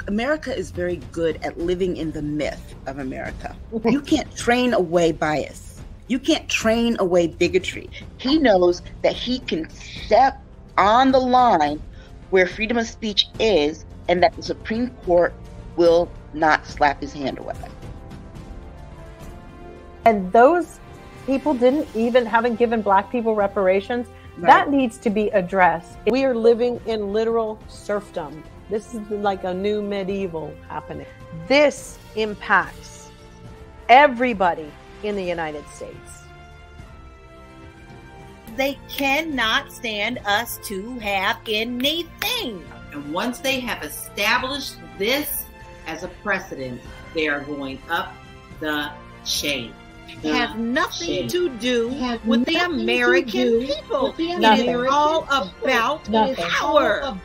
America is very good at living in the myth of America. You can't train away bias. You can't train away bigotry. He knows that he can step on the line where freedom of speech is, and that the Supreme Court will not slap his hand away. And those people haven't given Black people reparations. Right. That needs to be addressed. We are living in literal serfdom. This is like a new medieval happening. This impacts everybody in the United States. They cannot stand us to have anything. And once they have established this as a precedent, they are going up the chain. It has nothing to do with the American people. It is all about power.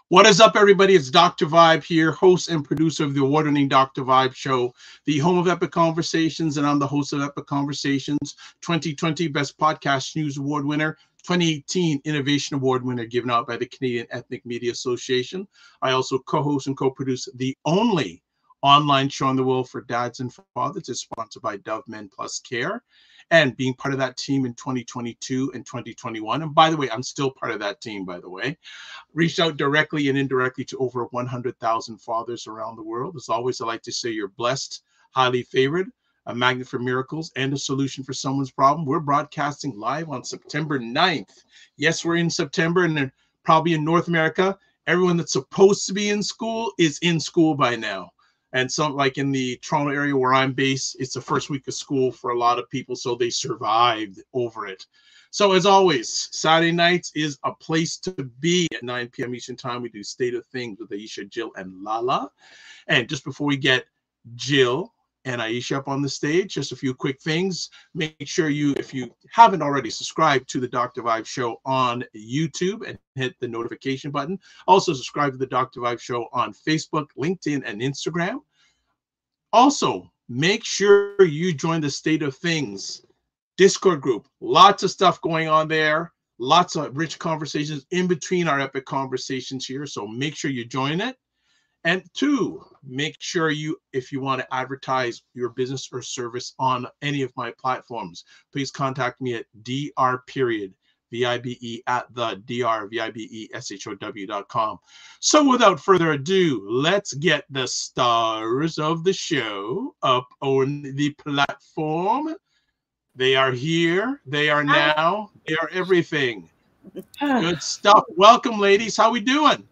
What is up, everybody? It's Dr. Vibe here, host and producer of the award-winning Dr. Vibe Show, the home of Epic Conversations, and I'm the host of Epic Conversations, 2020 Best Podcast News Award winner, 2018 Innovation Award winner given out by the Canadian Ethnic Media Association. I also co-host and co-produce the only online show in the world for dads and fathers. It's sponsored by Dove Men Plus Care, and being part of that team in 2022 and 2021. And by the way, I'm still part of that team, by the way. Reached out directly and indirectly to over 100,000 fathers around the world. As always, I like to say you're blessed, highly favored, a magnet for miracles, and a solution for someone's problem. We're broadcasting live on September 9th. Yes, we're in September, and then probably in North America, everyone that's supposed to be in school is in school by now. And some, like in the Toronto area where I'm based, it's the first week of school for a lot of people, so they survived over it. So as always, Saturday nights is a place to be. At 9 p.m. Eastern Time, we do State of Things with Aisha, Jill, and Lala. And just before we get Jill and Aisha up on the stage, just a few quick things. Make sure you, if you haven't already, subscribe to the Dr. Vibe Show on YouTube and hit the notification button. Also subscribe to the Dr. Vibe Show on Facebook, LinkedIn, and Instagram. Also, make sure you join the State of Things Discord group. Lots of stuff going on there. Lots of rich conversations in between our epic conversations here. So make sure you join it. And two, make sure you, if you want to advertise your business or service on any of my platforms, please contact me at dr.vibe at the drvibeshow.com. So without further ado, let's get the stars of the show up on the platform. They are here. They are now. They are everything. Good stuff. Welcome, ladies. How we doing?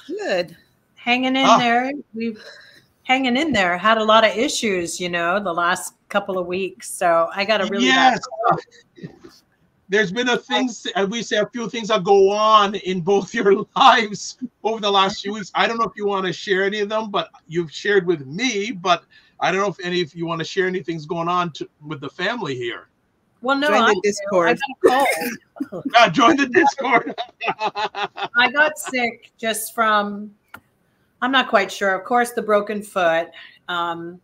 Good. Hanging in there. We've hanging in there. Had a lot of issues, you know, the last couple of weeks. So I got to really. Yes. There's been a few things that go on in both your lives over the last few weeks. I don't know if you want to share any of them, but you've shared with me. But I don't know if any of you want to share anything's going on with the family here. Well, no, join the Discord. Yeah, join the Discord. I got sick just from. I'm not quite sure. Of course, the broken foot. And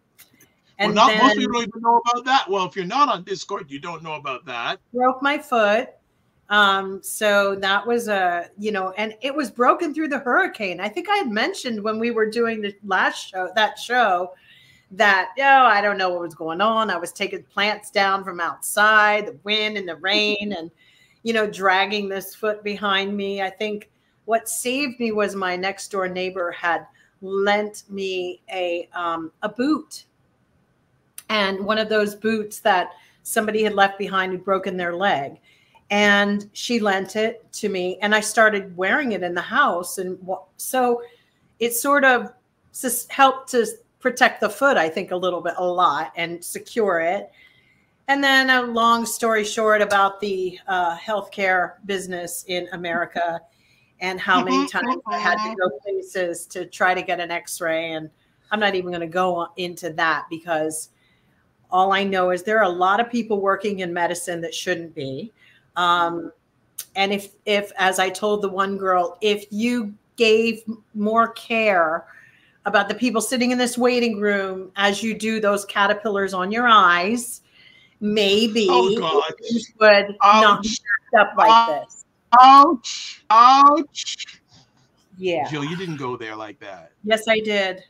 most people don't even know about that. Well, if you're not on Discord, you don't know about that. Broke my foot. So that was and it was broken through the hurricane. I think I had mentioned when we were doing the last show, that, I don't know what was going on. I was taking plants down from outside, the wind and the rain, and, dragging this foot behind me. I think what saved me was my next door neighbor had lent me a boot, and one of those boots that somebody had left behind who'd broken their leg. And she lent it to me, and I started wearing it in the house. And so it sort of just helped to protect the foot, I think, a lot, and secure it. And then a long story short about the healthcare business in America and how many times I had to go places to try to get an x-ray. And I'm not even going to go into that, because all I know is there are a lot of people working in medicine that shouldn't be. And if, as I told the one girl, if you gave more care about the people sitting in this waiting room as you do those caterpillars on your eyes, maybe God. things would not be backed up like this. Ouch. Ouch. Yeah. Jill, you didn't go there like that. Yes, I did.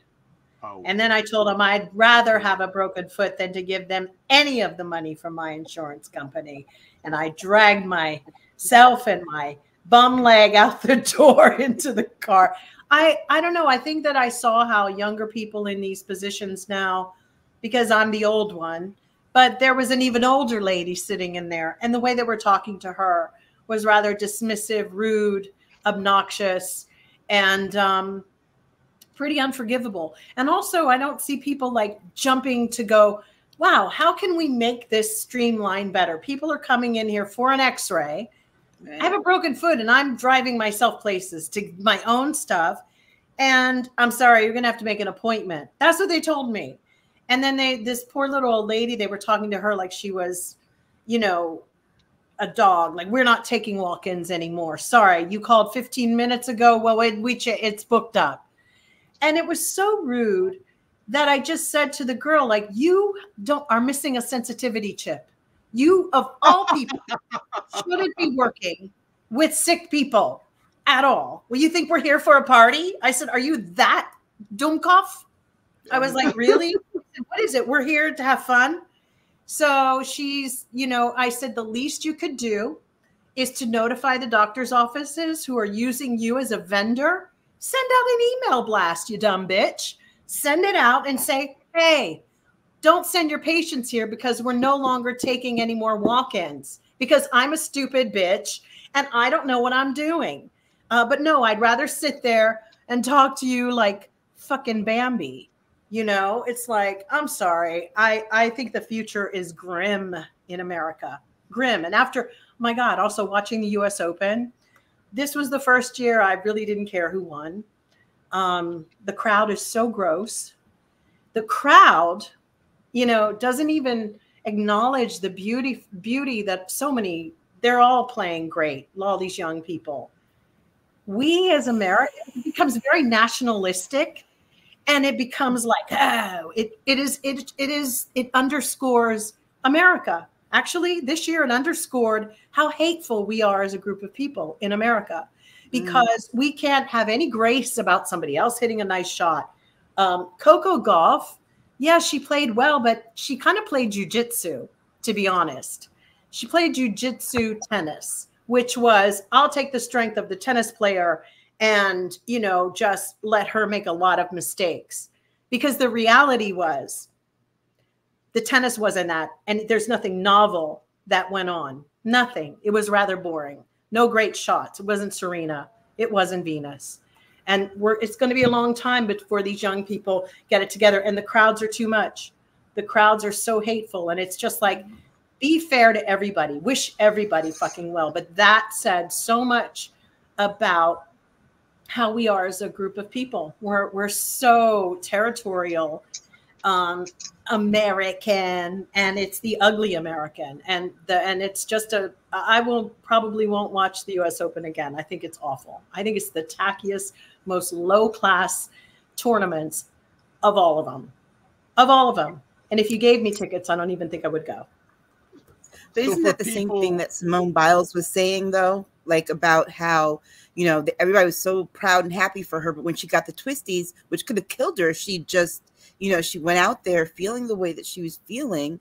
Oh. And then I told him I'd rather have a broken foot than to give them any of the money from my insurance company. And I dragged myself and my bum leg out the door into the car. I don't know. I think that I saw how younger people in these positions now, because I'm the old one, but there was an even older lady sitting in there. And the way that we're talking to her was rather dismissive, rude, obnoxious, and pretty unforgivable. And also, I don't see people like jumping to go, wow, how can we make this streamline better? People are coming in here for an x-ray. Right. I have a broken foot and I'm driving myself places to my own stuff. And I'm sorry, you're going to have to make an appointment. That's what they told me. And then this poor little old lady, they were talking to her like she was, you know, a dog. Like, we're not taking walk-ins anymore. Sorry, you called 15 minutes ago. Well, it's booked up. And it was so rude that I just said to the girl, like, you are missing a sensitivity chip. You, of all people, shouldn't be working with sick people at all. Well, you think we're here for a party? I said, are you that Dummkopf? I was like, really? What is it? We're here to have fun. So she's, you know, I said the least you could do is to notify the doctor's offices who are using you as a vendor. Send out an email blast, you dumb bitch. Send it out and say, hey, don't send your patients here because we're no longer taking any more walk-ins because I'm a stupid bitch and I don't know what I'm doing. But no, I'd rather sit there and talk to you like fucking Bambi. You know, it's like, I'm sorry. I think the future is grim in America. Grim. And after, my God, also watching the US Open, this was the first year I really didn't care who won. The crowd is so gross. The crowd, you know, doesn't even acknowledge the beauty that so many, they're all playing great, all these young people. We as Americans, it becomes very nationalistic. And it becomes like, oh, it underscores America. Actually, this year it underscored how hateful we are as a group of people in America, because we can't have any grace about somebody else hitting a nice shot. Coco Gauff, yeah, she played well, but she kind of played jujitsu, to be honest. She played jujitsu tennis, which was, I'll take the strength of the tennis player and, you know, just let her make a lot of mistakes, because the reality was the tennis wasn't that. And there's nothing novel that went on. Nothing. It was rather boring. No great shots. It wasn't Serena. It wasn't Venus. And it's going to be a long time before these young people get it together. And the crowds are too much. The crowds are so hateful. And it's just like, be fair to everybody. Wish everybody fucking well. But that said so much about how we are as a group of people. We're so territorial, American, and it's the ugly American, and it's just I probably won't watch the US Open again. I think it's awful. I think it's the tackiest, most low class tournaments of all of them. And if you gave me tickets, I don't even think I would go. But isn't that the same thing that Simone Biles was saying, though? Like, about how, you know, everybody was so proud and happy for her. But when she got the twisties, which could have killed her, she just, you know, she went out there feeling the way that she was feeling.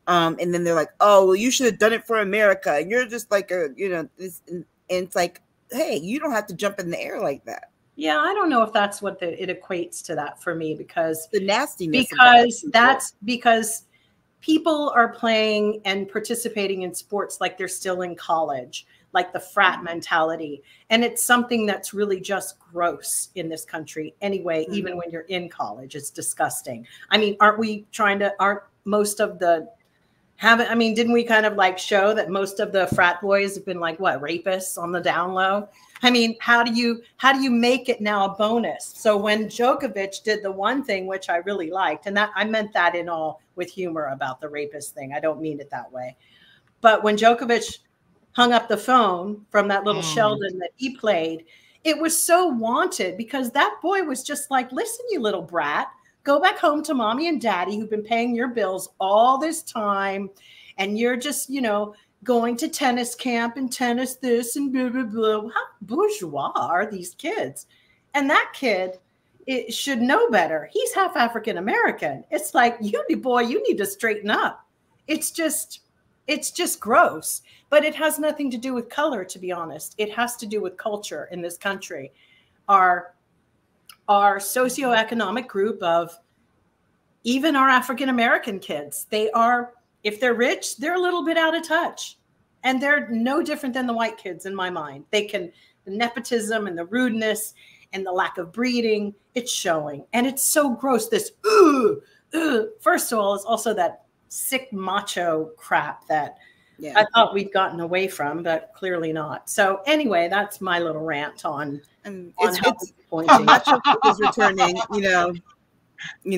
And then they're like, oh, well, you should have done it for America. And you're just like, you know, this. And it's like, hey, you don't have to jump in the air like that. Yeah, I don't know if that's what it equates to that for me, because the nastiness. Because people are playing and participating in sports like they're still in college, like the frat mentality. And it's something that's really just gross in this country anyway, even when you're in college. It's disgusting. I mean, aren't most of the didn't we kind of like show that most of the frat boys have been like, what, rapists on the down low? I mean, how do you make it now a bonus? So when Djokovic did the one thing, which I really liked, and that I meant that in all with humor about the rapist thing. I don't mean it that way. But when Djokovic hung up the phone from that little Sheldon that he played, it was so wanted, because that boy was just like, listen, you little brat, go back home to mommy and daddy who've been paying your bills all this time. and you're just, you know, going to tennis camp and tennis this and blah, blah, blah. How bourgeois are these kids? And that kid, it should know better. He's half African American. It's like, you need to straighten up. It's just gross. But it has nothing to do with color, to be honest. It has to do with culture in this country. Our socioeconomic group of even our African American kids, they are, if they're rich, they're a little bit out of touch. And they're no different than the white kids in my mind. The nepotism and the rudeness and the lack of breeding, it's showing. And it's so gross. This, first of all, is also that sick macho crap that I thought we'd gotten away from, but clearly not. So anyway, that's my little rant on macho is returning, you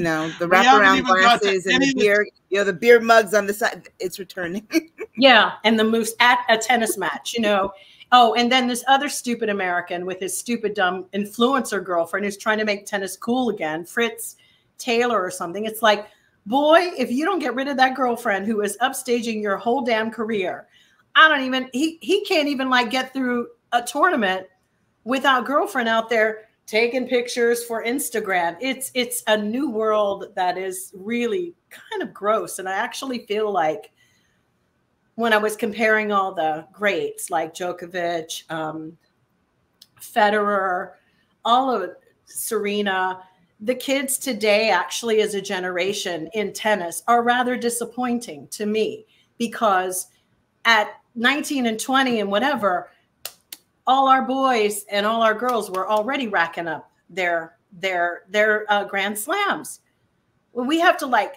know, the wraparound glasses and the beer, the beer mugs on the side, it's returning. Yeah, and the moose at a tennis match, you know. Oh, and then this other stupid American with his stupid, dumb influencer girlfriend who's trying to make tennis cool again, Fritz Taylor or something. It's like, boy, if you don't get rid of that girlfriend who is upstaging your whole damn career, he can't even like get through a tournament without girlfriend out there taking pictures for Instagram. It's a new world that is really kind of gross. And I actually feel like when I was comparing all the greats like Djokovic, Federer, all of it, Serena, the kids today actually as a generation in tennis are rather disappointing to me, because at 19 and 20 and whatever, all our boys and all our girls were already racking up their Grand Slams. Well, we have to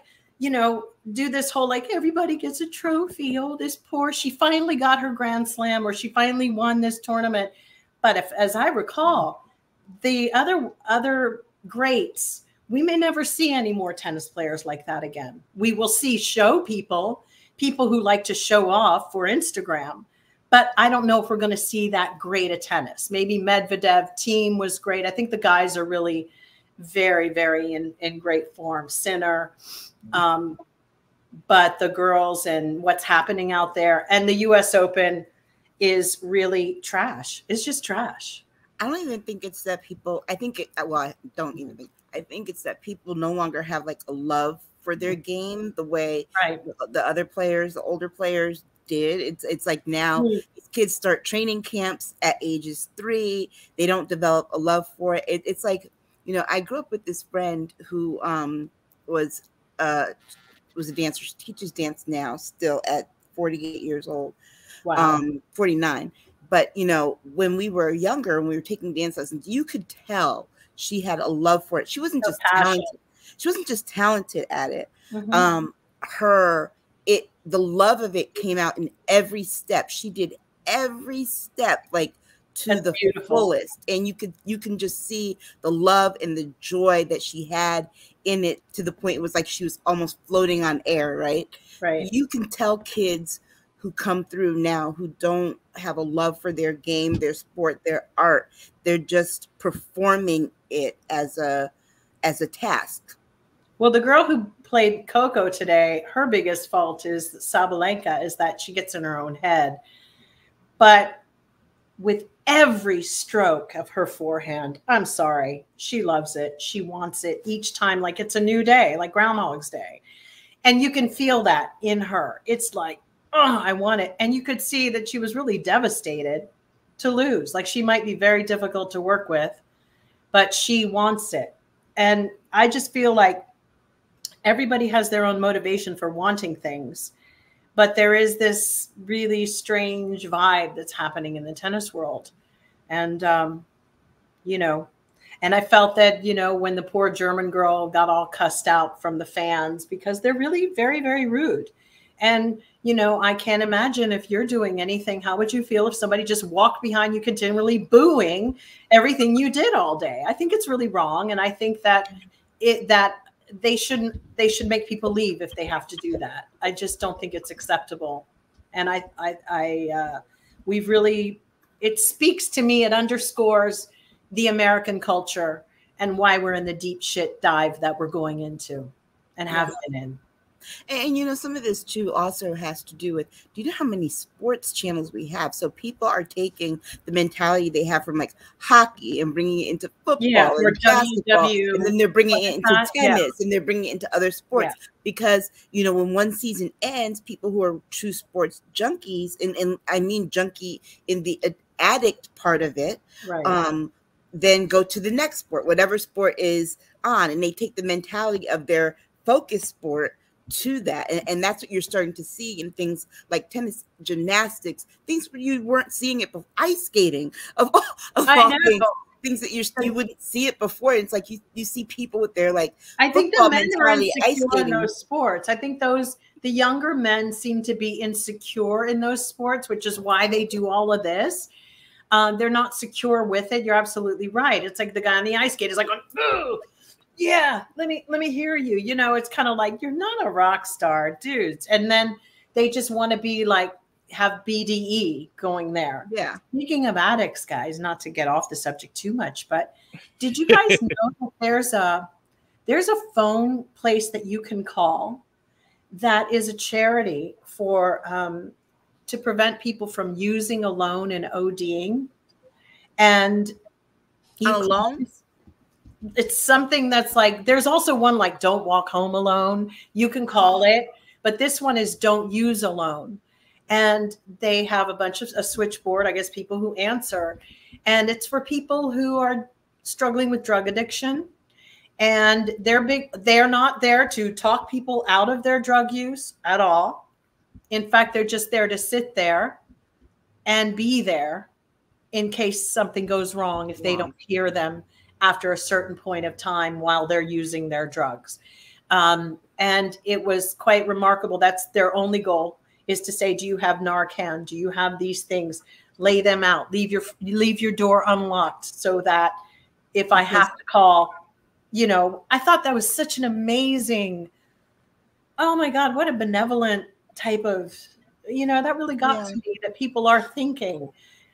do this whole everybody gets a trophy. Oh, this poor, she finally got her Grand Slam, or she finally won this tournament. But as I recall, the other greats, we may never see any more tennis players like that again. We will see show people who like to show off for Instagram. But I don't know if we're going to see that great at tennis. Maybe Medvedev team was great. I think the guys are really very, very in great form. Sinner. But the girls and what's happening out there, and the US Open is really trash. It's just trash. I don't even think it's that people, I think it's that people no longer have like a love for their game the way the other players, the older players did. It's like now kids start training camps at ages 3. They don't develop a love for it. It's like, I grew up with this friend who was a dancer. She teaches dance now, still at 48 years old. Wow. 49. But, when we were younger and we were taking dance lessons, you could tell she had a love for it. She wasn't just talented. She wasn't just talented at it. Mm-hmm. The love of it came out in every step. She did every step to the fullest, and you can just see the love and the joy that she had in it, to the point it was like she was almost floating on air. Right. You can tell kids who come through now who don't have a love for their game, their sport, their art. They're just performing it as a task. Well, the girl who played Coco today, her biggest fault is Sabalenka, is that she gets in her own head. But with every stroke of her forehand, I'm sorry, she loves it. She wants it each time, like it's a new day, like Groundhog's Day. And you can feel that in her. It's like, oh, I want it. And you could see that she was really devastated to lose. Like, she might be very difficult to work with, but she wants it. And I just feel like everybody has their own motivation for wanting things. But there is this really strange vibe that's happening in the tennis world. And, and I felt that, when the poor German girl got all cussed out from the fans, because they're really very, very rude. And, I can't imagine if you're doing anything, how would you feel if somebody just walked behind you continually booing everything you did all day? I think it's really wrong. And I think that they should make people leave if they have to do that. I just don't think it's acceptable. And it speaks to me, it underscores the American culture and why we're in the deep shit dive that we're going into and have been in. And you know, some of this too also has to do with, do you know how many sports channels we have? So people are taking the mentality they have from like hockey and bringing it into football and basketball, and then they're bringing it into tennis, and they're bringing it into other sports. Because, you know, when one season ends, people who are true sports junkies, and I mean junkie in the addict part of it, then go to the next sport, whatever sport is on, and they take the mentality of their focus sport to that. And that's what you're starting to see in things like tennis, gymnastics, things where you weren't seeing it before, ice skating, of all things that you wouldn't see it before. It's like you see people with their like, I think the men are insecure in those sports. I think the younger men seem to be insecure in those sports, which is why they do all of this. They're not secure with it. You're absolutely right. It's like the guy on the ice skate is like, oh, yeah, let me hear you. You know, it's kind of like, you're not a rock star, dudes. And then they just want to be like, have BDE going there. Yeah. Speaking of addicts, guys, not to get off the subject too much, but did you guys know that there's a phone place that you can call that is a charity for to prevent people from using alone and ODing. And alone? It's something that's like, there's also one like Don't Walk Home Alone. You can call it, but this one is Don't Use Alone. And they have a switchboard, I guess, people who answer. And it's for people who are struggling with drug addiction. And they're not there to talk people out of their drug use at all. In fact, they're just there to sit there and be there in case something goes wrong if they don't hear them after a certain point of time while they're using their drugs. And it was quite remarkable. That's their only goal, is to say, do you have Narcan? Do you have these things? Lay them out. Leave your door unlocked so that if I have to call, you know, I thought that was such an amazing, oh my God, what a benevolent type of, you know, that really got to me, that people are thinking.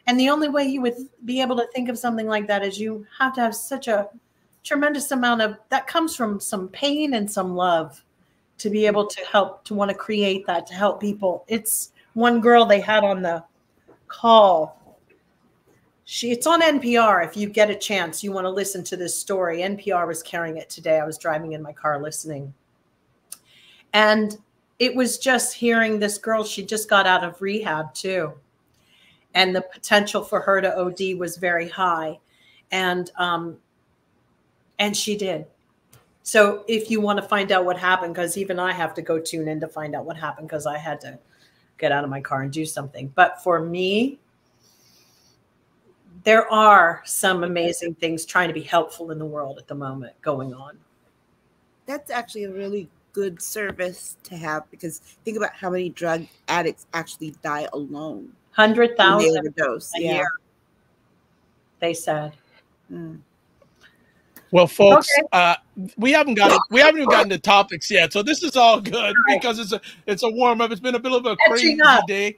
And the only way you would be able to think of something like that is you have to have such a tremendous amount of, that comes from some pain and some love to be able to help, to want to create that, to help people. It's one girl they had on the call. It's on NPR. If you get a chance, you want to listen to this story. NPR was carrying it today. I was driving in my car listening. And it was just hearing this girl, she just got out of rehab too. And the potential for her to OD was very high. And she did. So if you want to find out what happened, because even I have to go tune in to find out what happened, because I had to get out of my car and do something. But for me, there are some amazing things trying to be helpful in the world at the moment going on. That's actually a really good service to have, because think about how many drug addicts actually die alone. 100,000 a year, they said. Well, folks, we haven't even gotten to topics yet, so this is all good because it's a warm up. It's been a bit of a crazy day.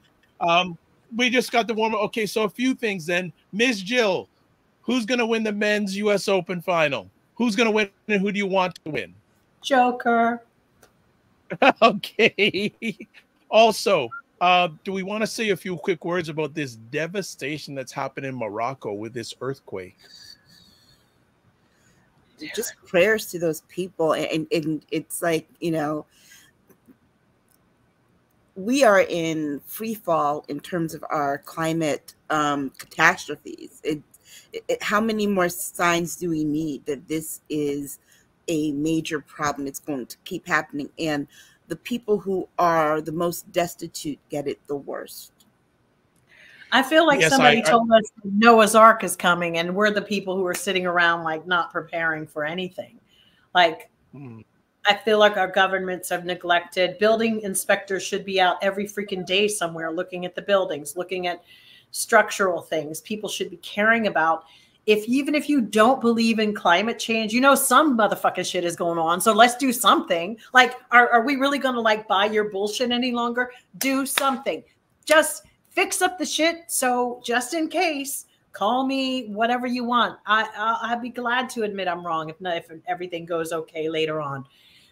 We just got the warm up. Okay, so a few things then. Ms. Jill, who's going to win the men's U.S. Open final? Who's going to win, and who do you want to win? Joker. Okay. Also, do we want to say a few quick words about this devastation that's happened in Morocco with this earthquake? Just prayers to those people. And it's like, you know, we are in free fall in terms of our climate catastrophes. How many more signs do we need that this is a major problem? It's going to keep happening. And the people who are the most destitute get it the worst. I feel like somebody told us Noah's Ark is coming, and we're the people who are sitting around like not preparing for anything. Like, I feel like our governments have neglected. Building inspectors should be out every freaking day somewhere looking at the buildings, looking at structural things. People should be caring about. Even if you don't believe in climate change, you know some motherfucking shit is going on. So let's do something. Like, are we really going to like buy your bullshit any longer? Do something. Just fix up the shit. So just in case, call me whatever you want. I'd be glad to admit I'm wrong if everything goes okay later on.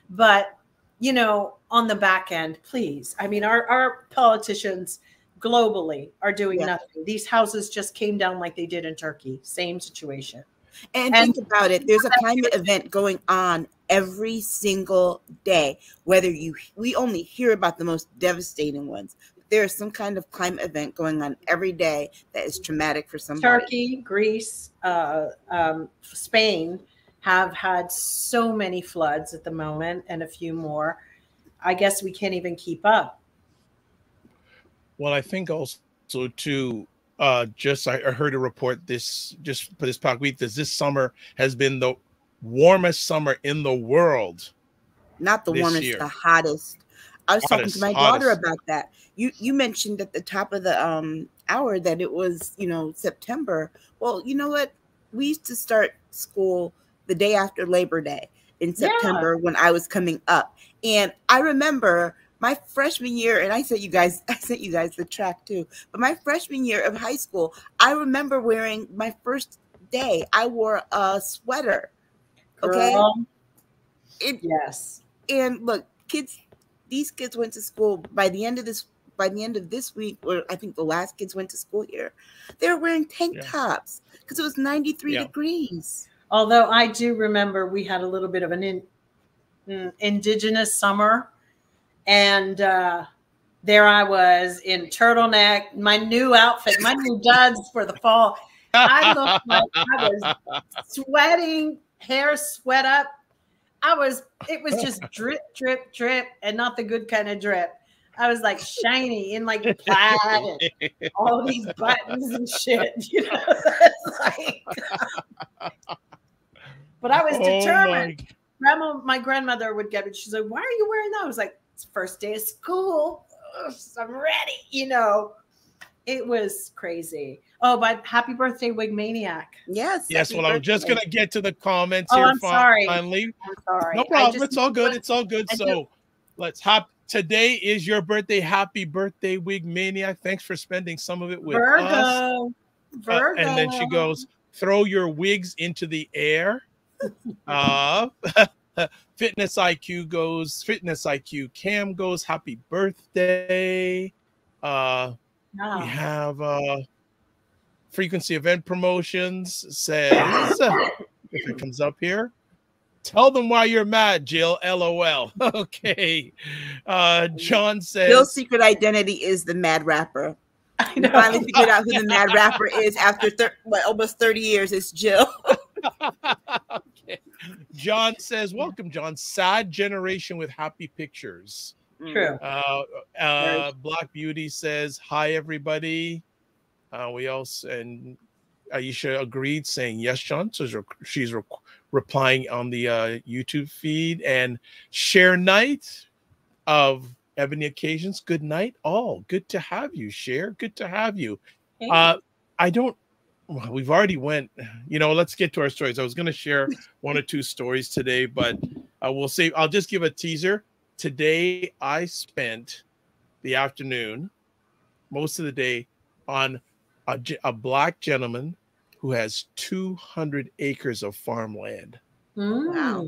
But you know, on the back end, please. I mean, our politicians globally are doing nothing. These houses just came down like they did in Turkey. Same situation. And think about it. There's a climate event going on every single day. We only hear about the most devastating ones. There is some kind of climate event going on every day that is traumatic for somebody. Turkey, Greece, Spain have had so many floods at the moment, and a few more. I guess we can't even keep up. Well, I think also too, I heard a report just for this past week that this summer has been the warmest summer in the world. Not the warmest, year. The hottest. I was talking to my daughter about that. You mentioned at the top of the hour that it was, you know, September. Well, you know what? We used to start school the day after Labor Day in September when I was coming up. And I remember my freshman year, and I sent you guys the track too, but my freshman year of high school, I remember wearing my first day, I wore a sweater. Okay. Girl. Yes. And look, these kids went to school by the end of this week, or I think the last kids went to school here, they were wearing tank tops because it was 93 degrees. Although I do remember we had a little bit of an indigenous summer, and there I was in turtleneck, my new outfit, my new duds for the fall. I looked like I was sweating, hair sweat up. It was just drip, drip, drip, and not the good kind of drip. I was like shiny in like plaid and all these buttons and shit. You know, but I was determined. My grandmother would get it. She's like, "Why are you wearing that?" I was like, "It's first day of school. Ugh, I'm ready." You know, it was crazy. Oh, but happy birthday, Wigmaniac. Yes. Yes. Well, I'm just going to get to the comments here. I'm sorry. Finally. I'm sorry. No problem. It's all good. It's all good. So let's hop. Today is your birthday. Happy birthday, Wigmaniac. Thanks for spending some of it with us. Virgo. And then she goes, throw your wigs into the air. Fitness IQ Cam goes, happy birthday. We have Frequency Event Promotions says, if it comes up here, tell them why you're mad, Jill. LOL. Okay. John says, Jill's secret identity is the mad rapper. I know. Finally figured out who the mad rapper is after almost 30 years. It's Jill. Okay. John says, welcome, John. Sad generation with happy pictures. True. Black Beauty says, hi, everybody. And Aisha agreed, saying, yes, John. So she's replying on the YouTube feed. And Share Night of Ebony Occasions, good night, all. Good to have you, Share. Good to have you. Hey. We've already went, let's get to our stories. I was going to share one or two stories today, but I'll just give a teaser. Today, I spent the afternoon, most of the day, on a black gentleman who has 200 acres of farmland. Wow.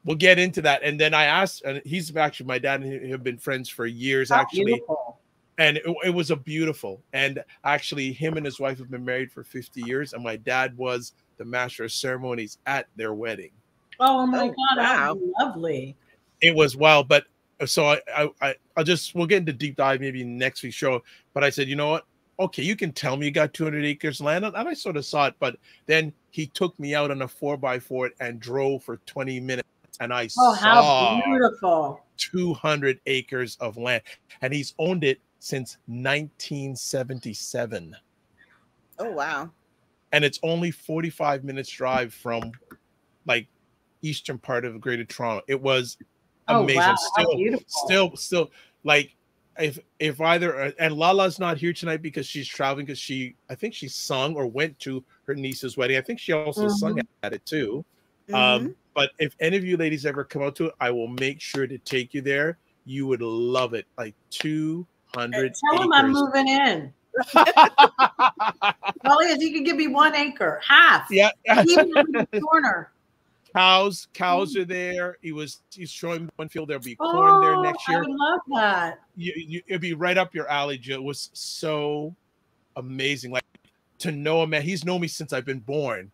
We'll get into that. And then I asked, and he's actually, my dad and he have been friends for years, actually. Beautiful. And it was a beautiful. And actually, him and his wife have been married for 50 years. And my dad was the master of ceremonies at their wedding. Oh, my God. Wow. Lovely. It was wild. But so we'll get into deep dive maybe next week's show. But I said, you know what? Okay, you can tell me you got 200 acres of land. And I sort of saw it. But then he took me out on a 4x4 and drove for 20 minutes. And I saw how beautiful 200 acres of land. And he's owned it since 1977. Oh, wow. And it's only 45 minutes drive from like eastern part of Greater Toronto. It was amazing. Wow. Still like if either, and Lala's not here tonight because she's traveling, because I think she sung or went to her niece's wedding. I think she also sung at it too. But if any of you ladies ever come out to it, I will make sure to take you there. You would love it. Like 200 Tell him I'm moving in. Well, if you could give me 1 acre, half. Yeah. Even in the corner. Cows are there. He's showing one field there'll be corn there next year. I would love that. It'd be right up your alley, Jill. It was so amazing. Like, to know a man, he's known me since I've been born.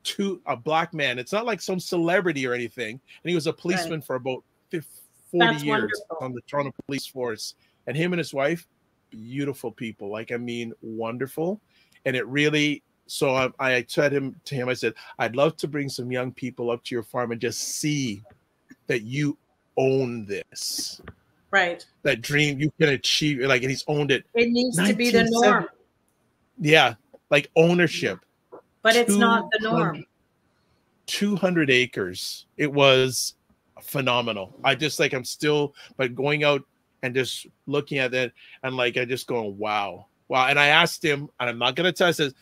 To a black man, it's not like some celebrity or anything. And he was a policeman for about 40 years wonderful. on the Toronto Police Force. And him and his wife, beautiful people. Like, I mean, wonderful. And it really. So I said to him, I said, I'd love to bring some young people up to your farm and just see that you own this. Right. That dream you can achieve. Like, and he's owned it. It needs to be the norm. Yeah. Like ownership. But it's not the norm. 200 acres. It was phenomenal. I'm still, but going out and just looking at that and like, I just going, wow. And I asked him, and I'm not going to tell, I says,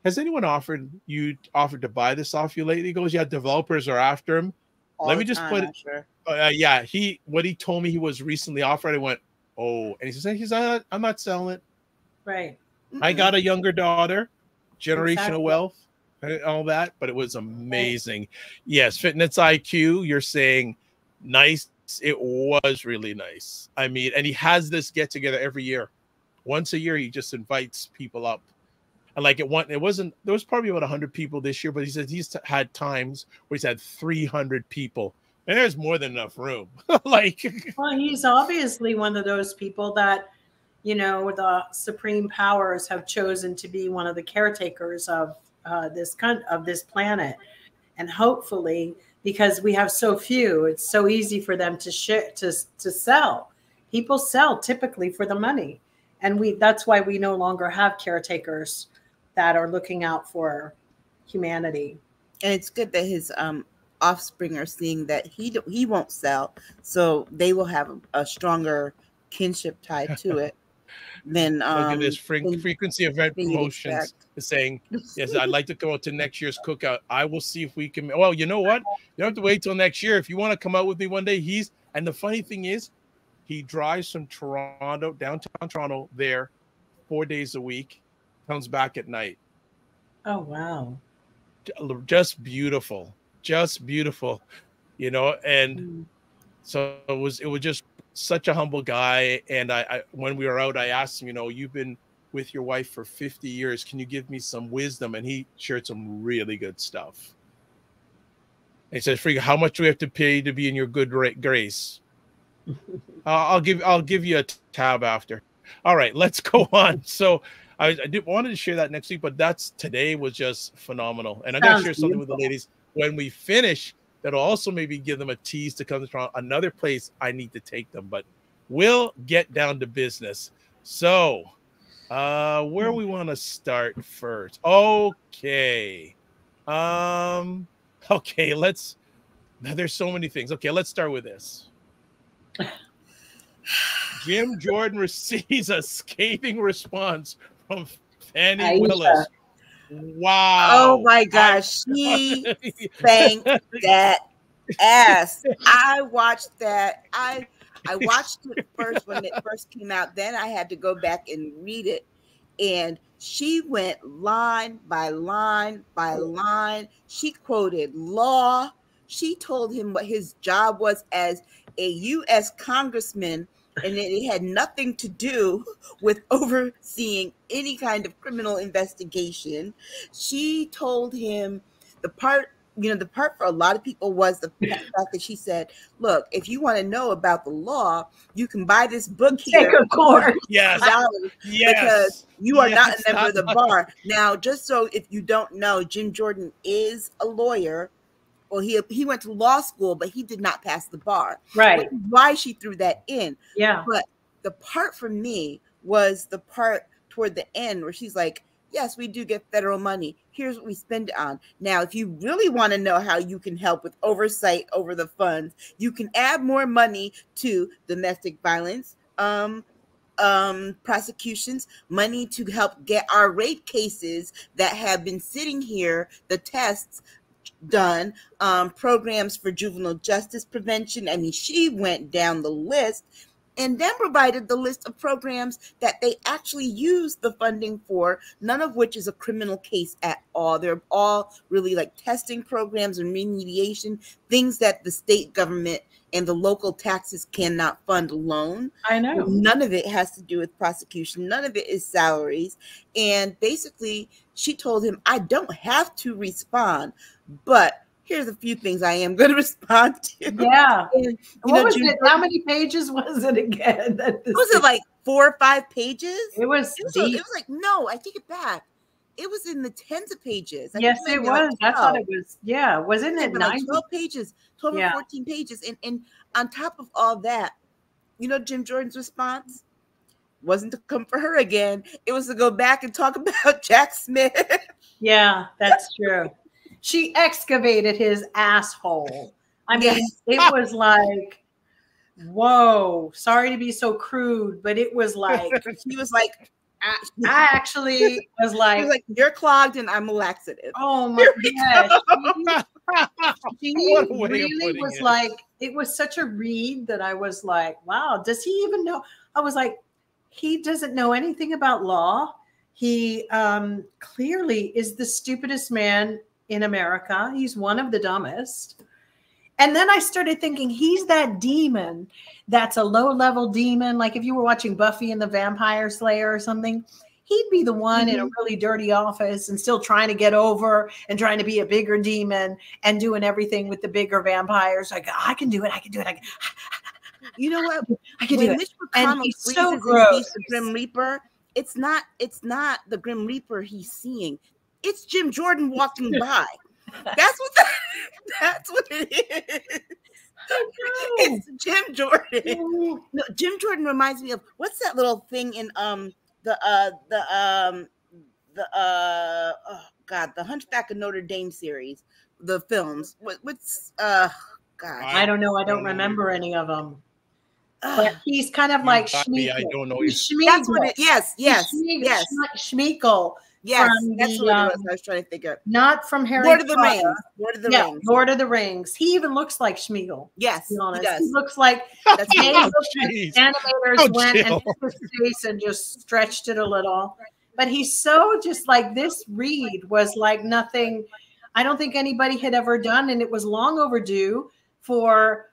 has anyone offered to buy this off you lately? He goes, yeah, developers are after him. Let me just put it. Sure. What he told me he was recently offered. I went, oh, and he said, I'm not selling it. Right. I got a younger daughter, generational wealth, all that, but it was amazing. Right. Yes, Fitness IQ, you're saying nice. It was really nice. I mean, and he has this get together every year. Once a year, he just invites people up. And like there was probably about 100 people this year, but he said he's had times where he's had 300 people. And there's more than enough room. Well, he's obviously one of those people that, the supreme powers have chosen to be one of the caretakers of this planet. And hopefully, because we have so few, it's so easy for them to sell. People sell typically for the money. And that's why we no longer have caretakers that are looking out for humanity. And it's good that his offspring are seeing that he won't sell, so they will have a stronger kinship tied to it. Then look at this frequency event promotions is saying, yes, I'd like to go to next year's cookout. I will see if we can. Well, you know what? You don't have to wait till next year. If you want to come out with me one day, and the funny thing is, he drives from downtown Toronto there 4 days a week, comes back at night. Oh, wow. Just beautiful. And so it was just such a humble guy. And I when we were out, I asked him, you've been with your wife for 50 years. Can you give me some wisdom? And he shared some really good stuff. And he said, Friga, how much do we have to pay to be in your good grace? I'll give you a tab after. All right, let's go on. So I wanted to share that next week, but today was just phenomenal. And I'm going to share something with the ladies when we finish that'll also maybe give them a tease to come to Toronto, another place I need to take them. But we'll get down to business. So where we want to start first? Okay. There's so many things. Okay, let's start with this. Jim Jordan receives a scathing response from Fannie Willis. Wow. Oh my gosh. She spanked that ass. I watched that. I watched it first when it first came out. Then I had to go back and read it. And she went line by line by line. She quoted law. She told him what his job was as a U.S. congressman, and it had nothing to do with overseeing any kind of criminal investigation. She told him the part for a lot of people was the fact that she said, look, if you want to know about the law, you can buy this book here. Take a course. Yes. Because you are not a member of the bar. Now, just so if you don't know, Jim Jordan is a lawyer. Well, he went to law school, but he did not pass the bar. Right. Which is why she threw that in. Yeah. But the part for me was the part toward the end where she's like, yes, we do get federal money. Here's what we spend it on. Now, if you really want to know how you can help with oversight over the funds, you can add more money to domestic violence prosecutions, money to help get our rape cases that have been sitting here, the tests done, programs for juvenile justice prevention. I mean, she went down the list. and then provided the list of programs that they actually used the funding for, none of which is a criminal case at all. They're all really like testing programs and remediation, things that the state government and the local taxes cannot fund alone. I know. None of it has to do with prosecution. None of it is salaries. And basically, she told him, I don't have to respond, but here's a few things I am going to respond to. Yeah. And, what was it? How many pages was it again? Was it like 4 or 5 pages? It was like, no, I take it back. It was in the tens of pages. Yes, it was. I thought it was, wasn't it 9? Like 12 pages, 12 or 14 pages. And on top of all that, Jim Jordan's response wasn't to come for her again. It was to go back and talk about Jack Smith. Yeah, that's true. She excavated his asshole. I mean, it was like, whoa, sorry to be so crude, but it was like, he was like, I actually was like, he was like, you're clogged and I'm a laxative. Oh my gosh. She really was like, it was such a read that I was like, wow, does he even know? I was like, he doesn't know anything about law. He clearly is the stupidest man in America. He's one of the dumbest. And then I started thinking, he's that demon that's a low-level demon. Like if you were watching Buffy and the Vampire Slayer or something, he'd be the one in a really dirty office and still trying to get over and trying to be a bigger demon and doing everything with the bigger vampires. Like, I can do it. I can do it. You know what? I can do it. Mitch McConnell he's so gross. The Grim Reaper. It's not the Grim Reaper he's seeing. It's Jim Jordan walking by. That's what it is. It's Jim Jordan. No, Jim Jordan reminds me of what's that little thing in the Hunchback of Notre Dame series, the films. What's God? I don't know. I don't remember any of them. But he's kind of like Schmeagle. I don't know. That's what it. Yes. Schmeagle. Yes, that's what it was. I was trying to think of. Not from Harry Lord of the Potter. Rings. Lord of the Rings. Lord of the Rings. He even looks like Schmeagle. Yes, to be honest. He does. He looks like animators went and hit his face and just stretched it a little. But he's so just like, this read was like nothing I don't think anybody had ever done, and it was long overdue for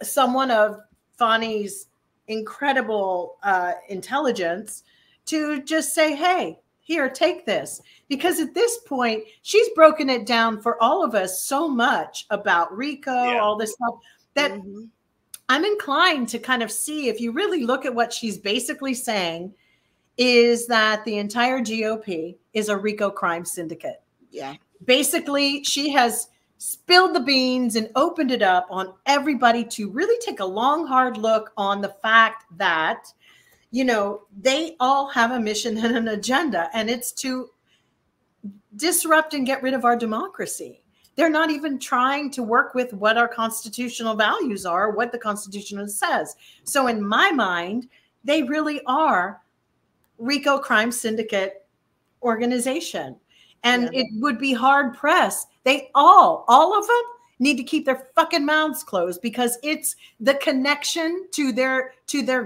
someone of Fani's incredible intelligence to just say, hey, here, take this. Because at this point, she's broken it down for all of us so much about RICO, all this stuff, that I'm inclined to kind of see, if you really look at what she's basically saying, is that the entire GOP is a RICO crime syndicate. Yeah. Basically, she has spilled the beans and opened it up on everybody to really take a long, hard look on the fact that, you know, they all have a mission and an agenda, and it's to disrupt and get rid of our democracy. They're not even trying to work with what our constitutional values are, what the Constitution says. So in my mind, they really are RICO crime syndicate organization. And it would be hard pressed. They all of them need to keep their fucking mouths closed, because it's the connection to their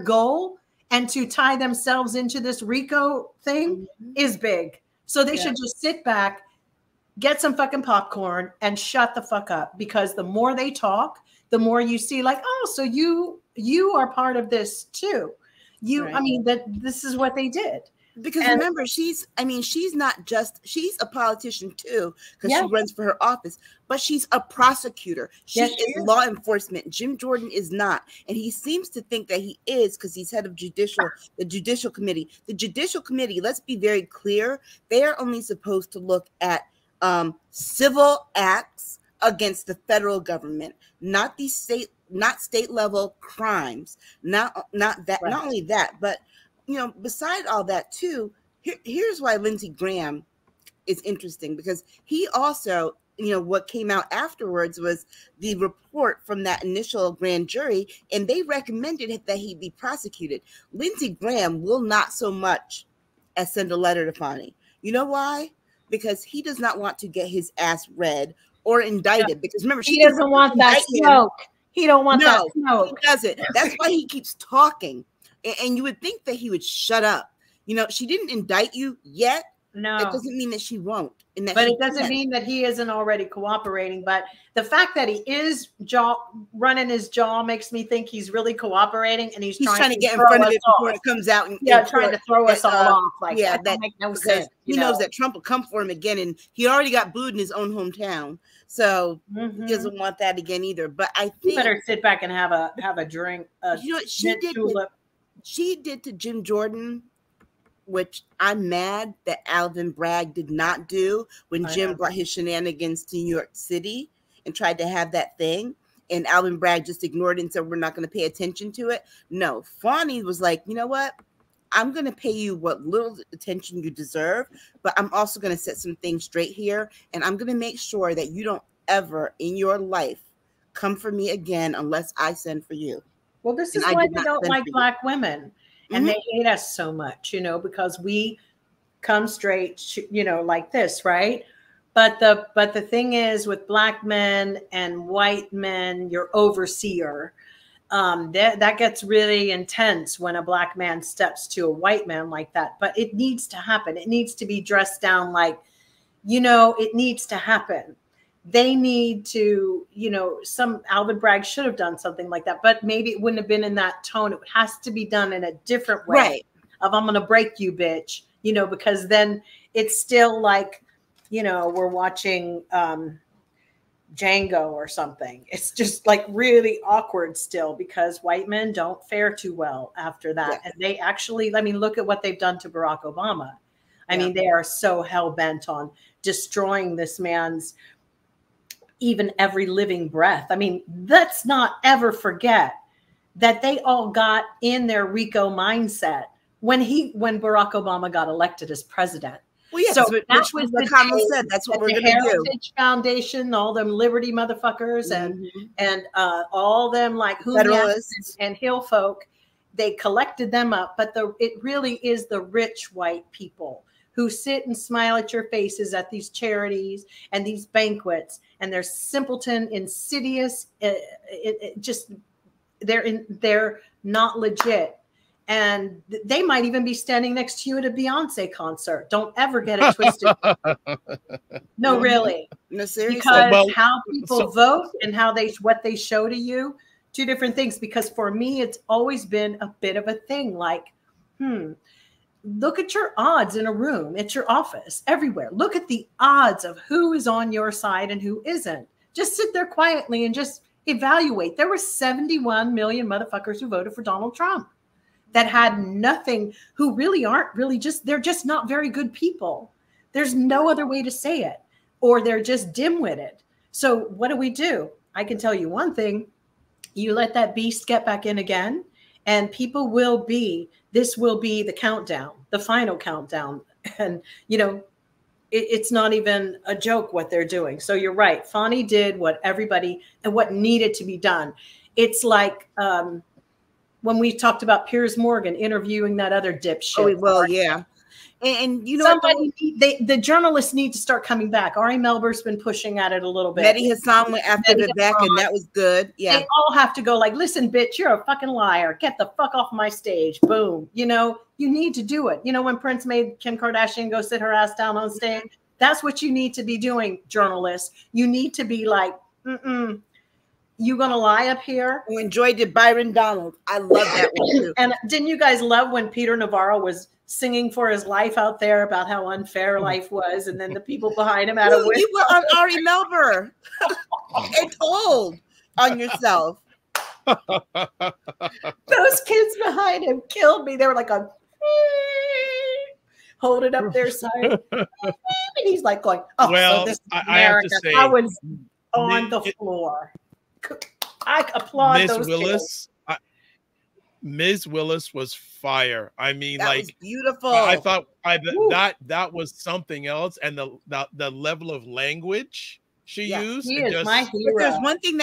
goal and to tie themselves into this RICO thing is big. So they should just sit back, get some fucking popcorn, and shut the fuck up. Because the more they talk, the more you see, like, oh, so you are part of this too. I mean, that this is what they did. Because remember, she's a politician too, because she runs for her office, but she's a prosecutor. She is law enforcement. Jim Jordan is not. And he seems to think that he is, because he's head of the Judicial Committee. The Judicial Committee, let's be very clear, they are only supposed to look at civil acts against the federal government, not the state level crimes. Not only that, but you know, beside all that too, here's why Lindsey Graham is interesting, because he also, you know, what came out afterwards was the report from that initial grand jury, and they recommended that he be prosecuted. Lindsey Graham will not so much as send a letter to Fani. You know why? Because he does not want to get his ass read or indicted. Because remember, he doesn't want that smoke. He don't want that No, smoke. he doesn't. That's why he keeps talking. And you would think that he would shut up. You know, she didn't indict you yet. No. It doesn't mean that she won't. And that But she it doesn't can't. mean that he isn't already cooperating. But the fact that he is running his jaw makes me think he's really cooperating, and he's trying to get in throw front of us it before off. it comes out. And Trying to throw us all off. Like, yeah, that make no because sense. he knows that Trump will come for him again, and he already got booed in his own hometown, so he doesn't want that again either. But I think you better sit back and have a drink. You know what she did to Jim Jordan, which I'm mad that Alvin Bragg did not do when Jim brought his shenanigans to New York City and tried to have that thing. And Alvin Bragg just ignored it and said, we're not going to pay attention to it. No, Fani was like, you know what? I'm going to pay you what little attention you deserve, but I'm also going to set some things straight here. And I'm going to make sure that you don't ever in your life come for me again unless I send for you. Well, this is why they don't like black women. And they hate us so much, you know, because we come straight, you know, like this, right? But the thing is, with black men and white men, your overseer, that gets really intense when a black man steps to a white man like that. But it needs to happen. It needs to be dressed down like, you know, it needs to happen. They need to, you know, Alvin Bragg should have done something like that, but maybe it wouldn't have been in that tone. It has to be done in a different way. Right. Of I'm going to break you, bitch, you know, because then it's still like, you know, we're watching Django or something. It's just like really awkward still because white men don't fare too well after that. And they actually, I mean, look at what they've done to Barack Obama. I mean, they are so hell bent on destroying this man's even every living breath. I mean, let's not ever forget that they all got in their RICO mindset when Barack Obama got elected as president. Well, yeah, so that was what Kamala said. That's what we're going to do. Heritage Foundation, all them Liberty motherfuckers, and all them like Federalists and Hill folk, they collected them up. But it really is the rich white people who sit and smile at your faces at these charities and these banquets, and they're simpleton, insidious. They're not legit. And they might even be standing next to you at a Beyonce concert. Don't ever get it twisted. No, really. No, seriously. Because how people vote and what they show to you, two different things. Because for me, it's always been a bit of a thing. Like, look at your odds in a room, at your office, everywhere. Look at the odds of who is on your side and who isn't. Just sit there quietly and just evaluate. There were 71 million motherfuckers who voted for Donald Trump that had nothing, who really aren't really they're just not very good people. There's no other way to say it. Or they're just dim-witted. So what do? I can tell you one thing. You let that beast get back in again, and people this will be the countdown, the final countdown. And, you know, it's not even a joke what they're doing. So you're right. Fani did what needed to be done. It's like when we talked about Piers Morgan interviewing that other dipshit. Oh, well, yeah. And you know, the journalists need to start coming back. Ari Melber's been pushing at it a little bit. Mehdi Hasan went after Vivek, and that was good. Yeah, they all have to go like, listen, bitch, you're a fucking liar. Get the fuck off my stage. Boom. You know, you need to do it. You know, when Prince made Kim Kardashian go sit her ass down on stage, that's what you need to be doing, journalists. You need to be like, you gonna lie up here? We enjoyed it, Byron Donald. I love that one too. And didn't you guys love when Peter Navarro was singing for his life out there about how unfair life was, and then the people behind him had a whistle? You were on Ari Melber and told on yourself. Those kids behind him killed me. They were like holding up their sign, and he's like going, "Oh, well, so this is America." I have to say, I was on the floor. I applaud Ms. those Willis. Ms. Willis was fire. I mean, that was beautiful. I thought that was something else, and the level of language she used. He is my hero. But there's one thing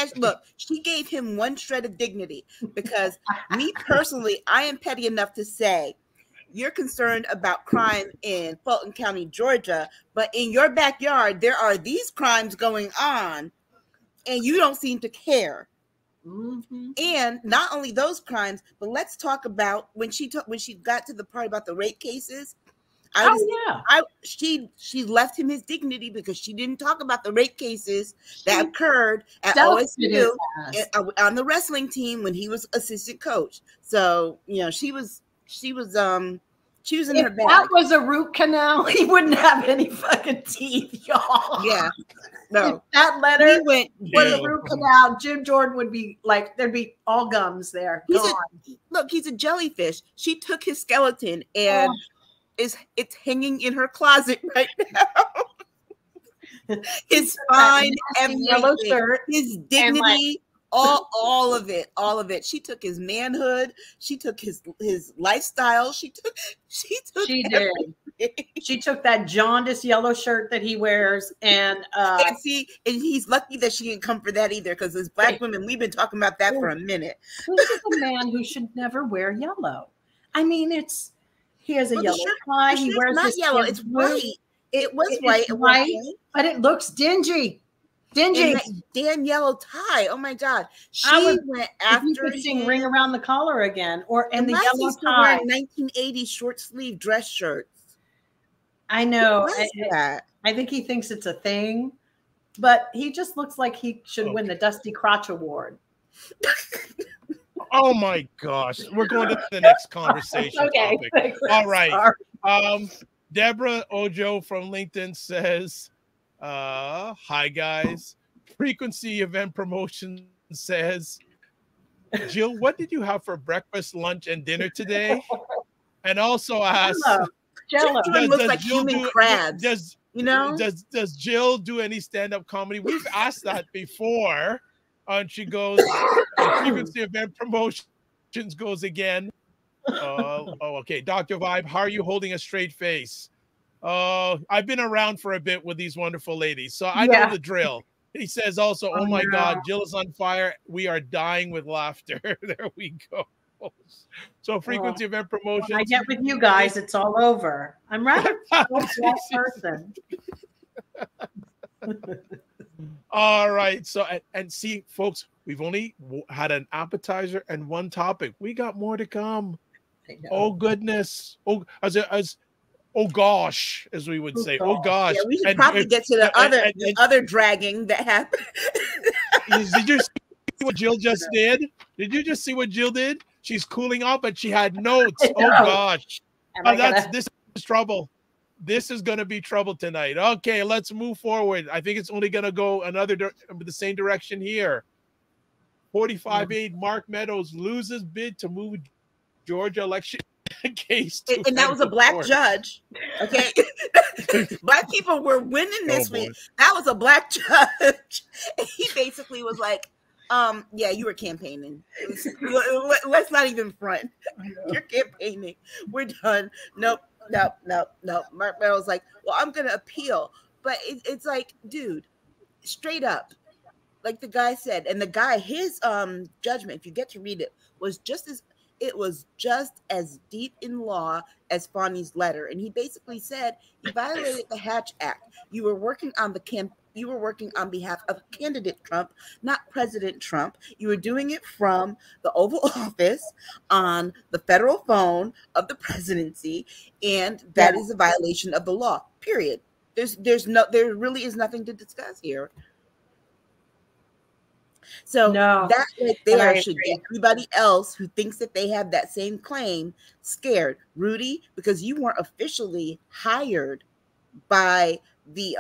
she gave him one shred of dignity, because me personally, I am petty enough to say, you're concerned about crime in Fulton County, Georgia, but in your backyard there are these crimes going on, and you don't seem to care. And not only those crimes, but let's talk about when she got to the part about the rape cases. She left him his dignity because she didn't talk about the rape cases that occurred at OSU on the wrestling team when he was assistant coach. So, you know, she was in her bag. If that was a root canal, he wouldn't have any fucking teeth, y'all. Yeah. No. If that letter was a root canal, Jim Jordan would be like, there'd be all gums there. He's a jellyfish. She took his skeleton and it's hanging in her closet right now. His spine, everything, yellow shirt, his dignity, all of it. She took his manhood. She took his lifestyle. She took everything. She took that jaundiced yellow shirt that he wears, and he's lucky that she didn't come for that either, because as Black women, we've been talking about that for a minute. This is a man who should never wear yellow. I mean, he has a yellow tie. He wears not yellow. It's white. It was white, but it looks dingy. And that damn yellow tie. Oh my God. She went after him. Ring around the collar again, and the yellow tie. 1980s short sleeve dress shirts. I know. I think he thinks it's a thing, but he just looks like he should win the Dusty Crotch Award. Oh my gosh. We're going to the next conversation topic. All right. Deborah Ojo from LinkedIn says, hi guys. Frequency Event Promotion says, Jill, what did you have for breakfast, lunch, and dinner today? And also asks, Jello looks like human crabs. Does Jill do any stand-up comedy? We've asked that before. And she goes, Frequency Event Promotions goes again. Okay. Dr. Vibe, how are you holding a straight face? I've been around for a bit with these wonderful ladies, so I know the drill. He says also, oh my God, Jill is on fire. We are dying with laughter. There we go. So Frequency Event Promotions. When I get with you guys, it's all over. I'm rather a person. All right. So, and see, folks, we've only had an appetizer and one topic. We got more to come. Oh, goodness. Oh, oh gosh, as we would say. Oh gosh. Yeah, we should probably get to the other dragging that happened. Did you see what Jill just did? Did you just see what Jill did? She's cooling off, but she had notes. Oh gosh. This is trouble. This is going to be trouble tonight. Okay, let's move forward. I think it's only going to go the same direction here. 45-8, Mark Meadows loses bid to move Georgia election case. And that was a black judge. Okay. Black people were winning this week. That was a black judge. And he basically was like, yeah, you were campaigning. Let's not even front. You're campaigning. We're done. Nope. Mark Meadows like, well, I'm going to appeal. But it's like, dude, straight up, like the guy said, and the guy, his judgment, if you get to read it, was just as deep in law as Fani's letter. And he basically said he violated the Hatch Act. You were working on behalf of candidate Trump, not President Trump. You were doing it from the Oval Office on the federal phone of the presidency, and that is a violation of the law. Period. There really is nothing to discuss here. So that right there should get everybody else who thinks that they have that same claim scared. Rudy, because you weren't officially hired by the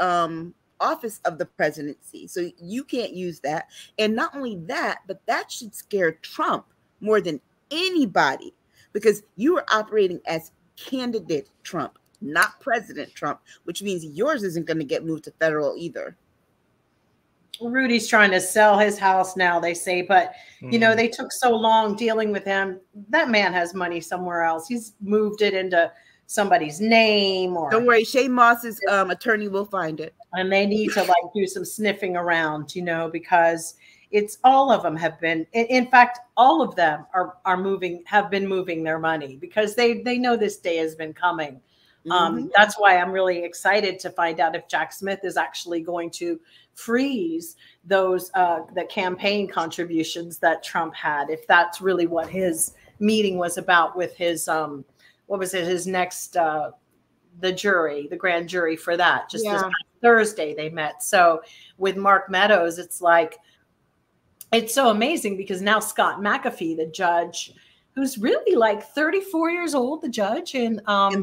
office of the presidency. So you can't use that. And not only that, but that should scare Trump more than anybody, because you are operating as candidate Trump, not President Trump, which means yours isn't going to get moved to federal either. Rudy's trying to sell his house now, they say, but you know, they took so long dealing with him. That man has money somewhere else. He's moved it into somebody's name, or don't worry, Shay Moss's attorney will find it. And they need to like do some sniffing around, you know, because it's all of them have been, in fact, all of them have been moving their money because they know this day has been coming. That's why I'm really excited to find out if Jack Smith is actually going to freeze those the campaign contributions that Trump had, if that's really what his meeting was about with his what was it, his next the jury, the grand jury for that. Just this past Thursday they met. So with Mark Meadows, it's like, it's so amazing because now Scott McAfee, the judge, who's really like 34 years old, the judge, and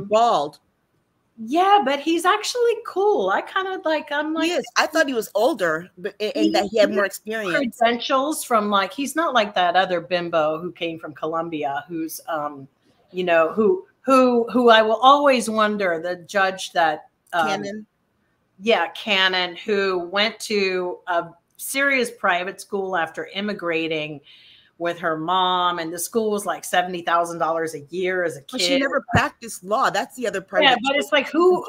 bald. Yeah, but he's actually cool. I kind of like, I'm like, yes, I thought he was older, but and that he had more experience. Credentials from, like, he's not like that other bimbo who came from Colombia, who's you know, who I will always wonder, the judge that Cannon. Yeah, Cannon, who went to a serious private school after immigrating with her mom, and the school was like $70,000 a year as a kid. But she never practiced law. That's the other part. Yeah, but it's like, who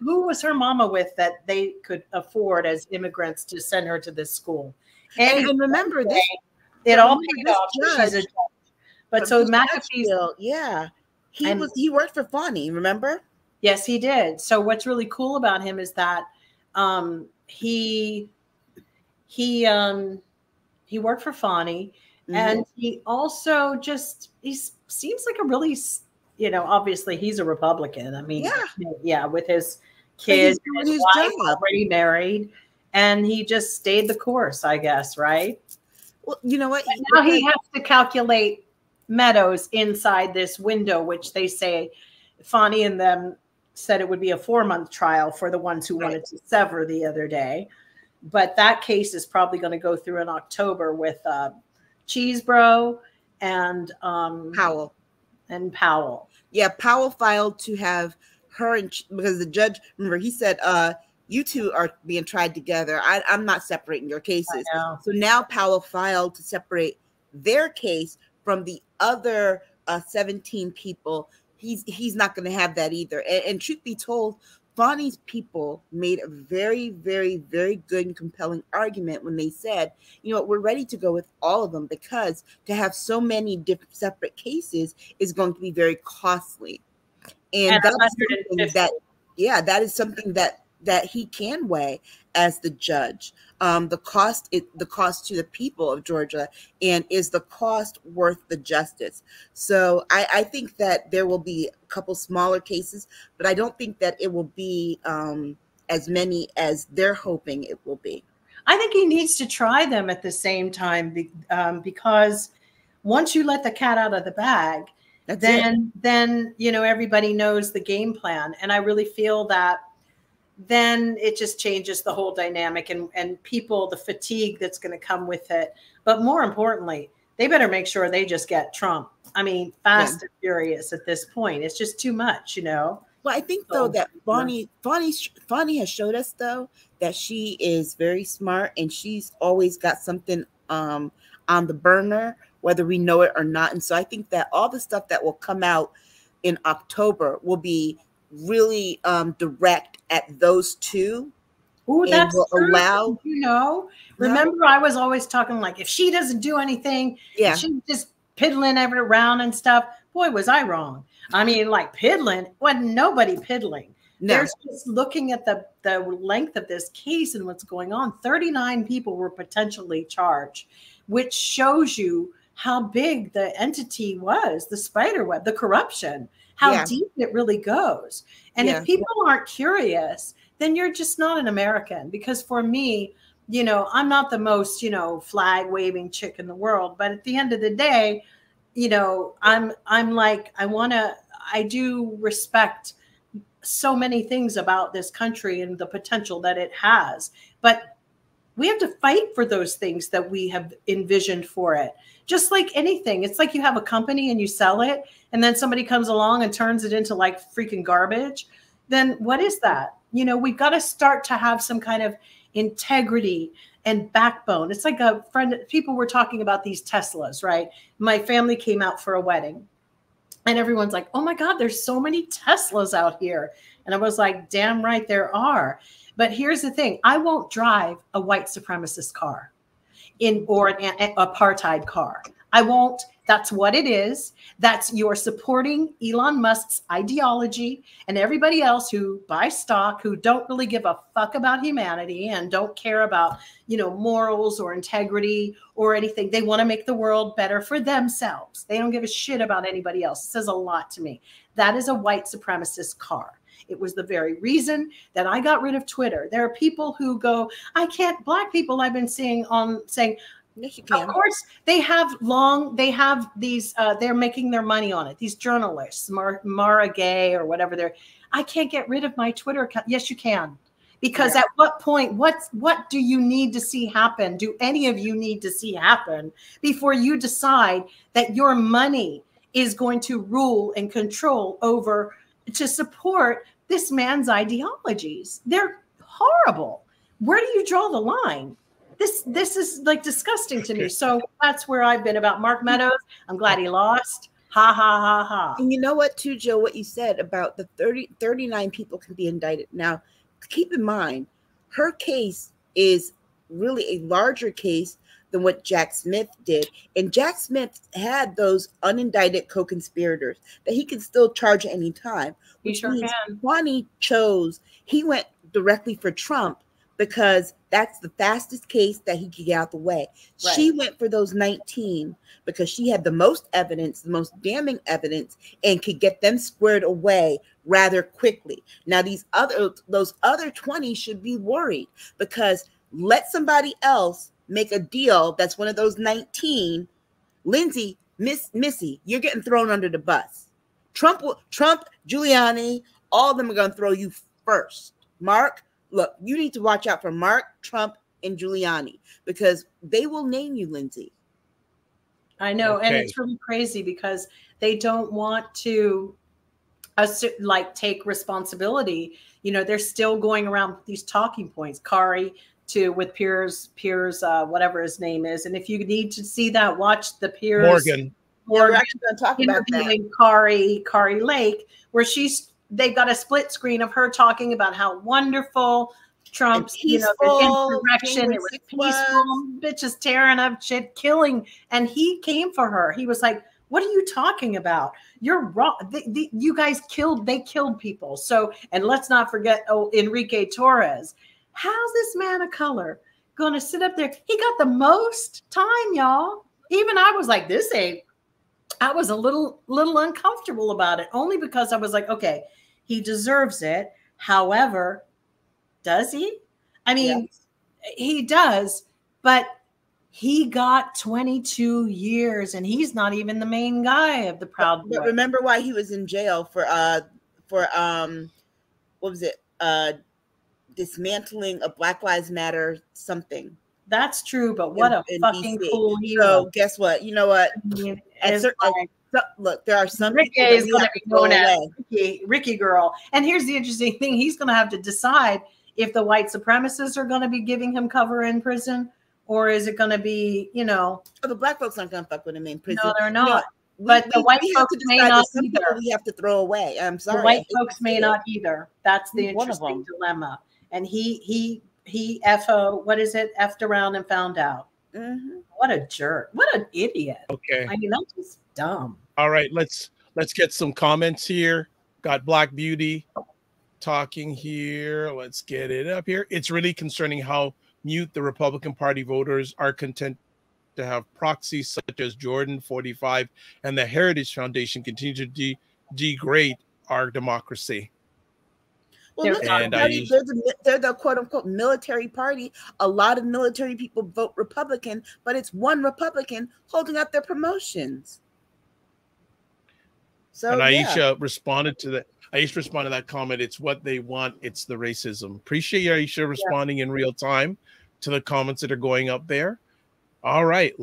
was her mama with that they could afford as immigrants to send her to this school? And remember this, it all paid off. She's a judge. But so McAfee, yeah, he worked for Fani, remember? Yes, he did. So what's really cool about him is that he worked for Fani. And he also he seems like a really, you know, obviously he's a Republican. I mean, yeah, with his kids, his wife already married, and he just stayed the course, I guess, right? Well, you know what? And now he has to calculate Meadows inside this window, which they say Fani and them said it would be a 4-month trial for the ones who wanted to sever the other day. But that case is probably going to go through in October with Cheesebro and Powell. Yeah, Powell filed to have her, because the judge, remember, he said, you two are being tried together. I'm not separating your cases. So now Powell filed to separate their case from the other 17 people. He's not going to have that either. And truth be told, Fani's people made a very, very, very good and compelling argument when they said, you know what, we're ready to go with all of them, because to have so many different separate cases is going to be very costly. And that is something that he can weigh as the judge. The cost to the people of Georgia, and is the cost worth the justice? So I think that there will be a couple smaller cases, but I don't think that it will be as many as they're hoping it will be. I think he needs to try them at the same time, because once you let the cat out of the bag, then you know, everybody knows the game plan. And I really feel that then it just changes the whole dynamic, and people, the fatigue that's going to come with it. But more importantly, they better make sure they just get Trump. I mean, fast and furious at this point. It's just too much, you know? Well, I think though that Fani has showed us though that she is very smart, and she's always got something on the burner, whether we know it or not. And so I think that all the stuff that will come out in October will be really direct at those two. Ooh, that's true. Allow, you know, remember I was always talking like, if she doesn't do anything, she's just piddling around and stuff. Boy, was I wrong. I mean, like, piddling, wasn't nobody piddling. No. There's just looking at the length of this case and what's going on. 39 people were potentially charged, which shows you how big the entity was, the spider web, the corruption, how deep it really goes. And if people aren't curious, then you're just not an American. Because for me, you know, I'm not the most, you know, flag waving chick in the world, but at the end of the day, you know, I'm like, I do respect so many things about this country and the potential that it has, but we have to fight for those things that we have envisioned for it. Just like anything, it's like you have a company and you sell it, and then somebody comes along and turns it into like freaking garbage. Then what is that? You know, we've got to start to have some kind of integrity and backbone. It's like a friend, people were talking about these Teslas, right? My family came out for a wedding, and everyone's like, oh my God, there's so many Teslas out here. And I was like, damn right there are. But here's the thing. I won't drive a white supremacist car or an apartheid car. I won't That's what it is. That's you're supporting Elon Musk's ideology, and everybody else who buys stock, who don't really give a fuck about humanity and don't care about, morals or integrity or anything. They want to make the world better for themselves. They don't give a shit about anybody else. It says a lot to me. That is a white supremacist car. It was the very reason that I got rid of Twitter. There are people who go, I can't, black people I've been seeing saying, yes, you can. Of course, they have these, they're making their money on it. These journalists, Mara Gay or whatever I can't get rid of my Twitter account. Yes, you can. Because at what point, what do you need to see happen? Do any of you need to see happen before you decide that your money is going to rule and control over to support this man's ideologies? They're horrible. Where do you draw the line? This is like disgusting to me. So that's where I've been about Mark Meadows. I'm glad he lost. Ha, ha, ha, ha. And you know what, too, Jill, what you said about the 39 people can be indicted. Now, keep in mind, her case is really a larger case than what Jack Smith did. And Jack Smith had those unindicted co-conspirators that he can still charge at any time. Which means Kwani he went directly for Trump because that's the fastest case that he could get out the way. Right. She went for those 19 because she had the most evidence, the most damning evidence, and could get them squared away rather quickly. Now, those other 20 should be worried because let somebody else make a deal that's one of those 19. Lindsay, Missy, you're getting thrown under the bus. Trump, Giuliani, all of them are going to throw you first. Mark, look, you need to watch out for Mark, Trump, and Giuliani because they will name you, Lindsay. I know, and it's really crazy because they don't want to take responsibility. They're still going around with these talking points. Kari with Piers, whatever his name is. And if you need to see that, watch the Piers Morgan. We're actually going to talk about that. Kari Lake, where they've got a split screen of her talking about how wonderful Trump's, the insurrection. It was peaceful, bitches tearing up shit, killing. And he came for her. He was like, what are you talking about? You're wrong. You guys they killed people. So, and let's not forget, Enrique Torres. How's this man of color going to sit up there? He got the most time, y'all. Even I was like, I was a little uncomfortable about it, only because I was like, okay, he deserves it. However, does he? I mean, he does, but he got 22 years and he's not even the main guy of the Proud Boys. But remember why he was in jail for what was it? Dismantling a Black Lives Matter something. That's true, but what a fucking DC. Cool hero. So guess what? You know what? Look, there are some Ricky is going to be going at Ricky girl. And here's the interesting thing. He's going to have to decide if the white supremacists are going to be giving him cover in prison, or is it going to be, the black folks aren't going to fuck with him in prison. No, they're not. But the white folks may not either. We have to throw away. I'm sorry. The white folks may not either. That's the interesting dilemma. And he what is it? Effed around and found out. Mm-hmm. What a jerk. What an idiot. Okay. I mean, that's just dumb. All right, let's get some comments here. Got Black Beauty talking here. Let's get it up here. It's really concerning how mute the Republican Party voters are content to have proxies such as Jordan 45 and the Heritage Foundation continue to degrade our democracy. Well, look, they're the quote unquote military party. A lot of military people vote Republican, but it's one Republican holding up their promotions. So, and Aisha responded to that. Aisha responded to that comment. It's what they want. It's the racism. Appreciate you, Aisha, responding in real time to the comments that are going up there. All right,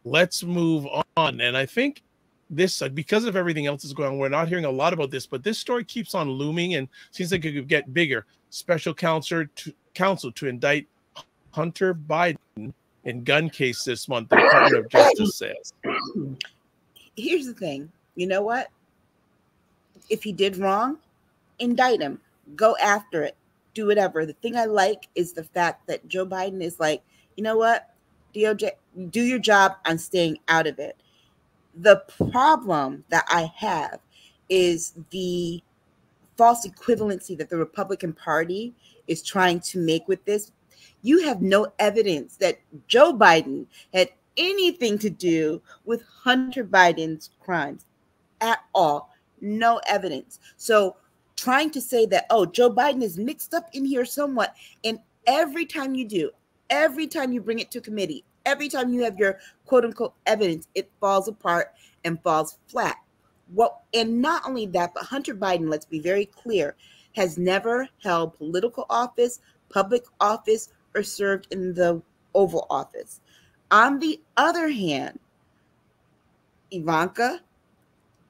let's move on. And I think this, because of everything else that's going on, we're not hearing a lot about this, but this story keeps on looming and seems like it could get bigger. Special counsel to indict Hunter Biden in gun case this month, the Department of Justice says. Here's the thing. You know what? If he did wrong, indict him. Go after it. Do whatever. The thing I like is the fact that Joe Biden is like, you know what? DOJ, do your job. I'm staying out of it. The problem that I have is the false equivalency that the Republican Party is trying to make with this. You have no evidence that Joe Biden had anything to do with Hunter Biden's crimes at all. No evidence. So trying to say that, oh, Joe Biden is mixed up in here somewhat, and every time you do, every time you bring it to committee, every time you have your quote unquote evidence, it falls apart and falls flat. Well, and not only that, but Hunter Biden, let's be very clear, has never held political office, public office, or served in the Oval Office. On the other hand, Ivanka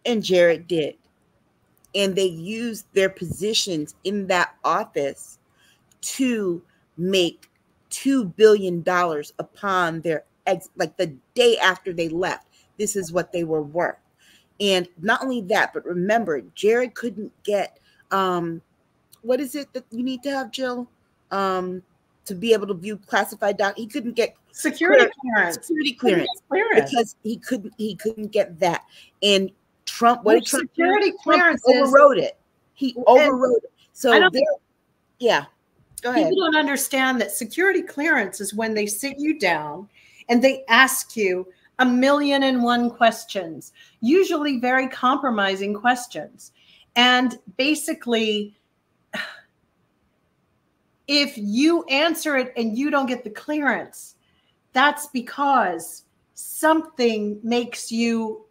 and Jared did. And they used their positions in that office to make $2 billion upon their like the day after they left. This is what they were worth. And not only that, but remember, Jared couldn't get what is it that you need to have, Jill, to be able to view classified documents? He couldn't get security clearance. Security clearance because he couldn't get that. And Trump, what did Trump security do? clearance Trump overrode it. He overrode it. So yeah. Go ahead. People don't understand that security clearance is when they sit you down and they ask you 1,000,001 questions, usually very compromising questions. And basically, if you answer it and you don't get the clearance, that's because something makes you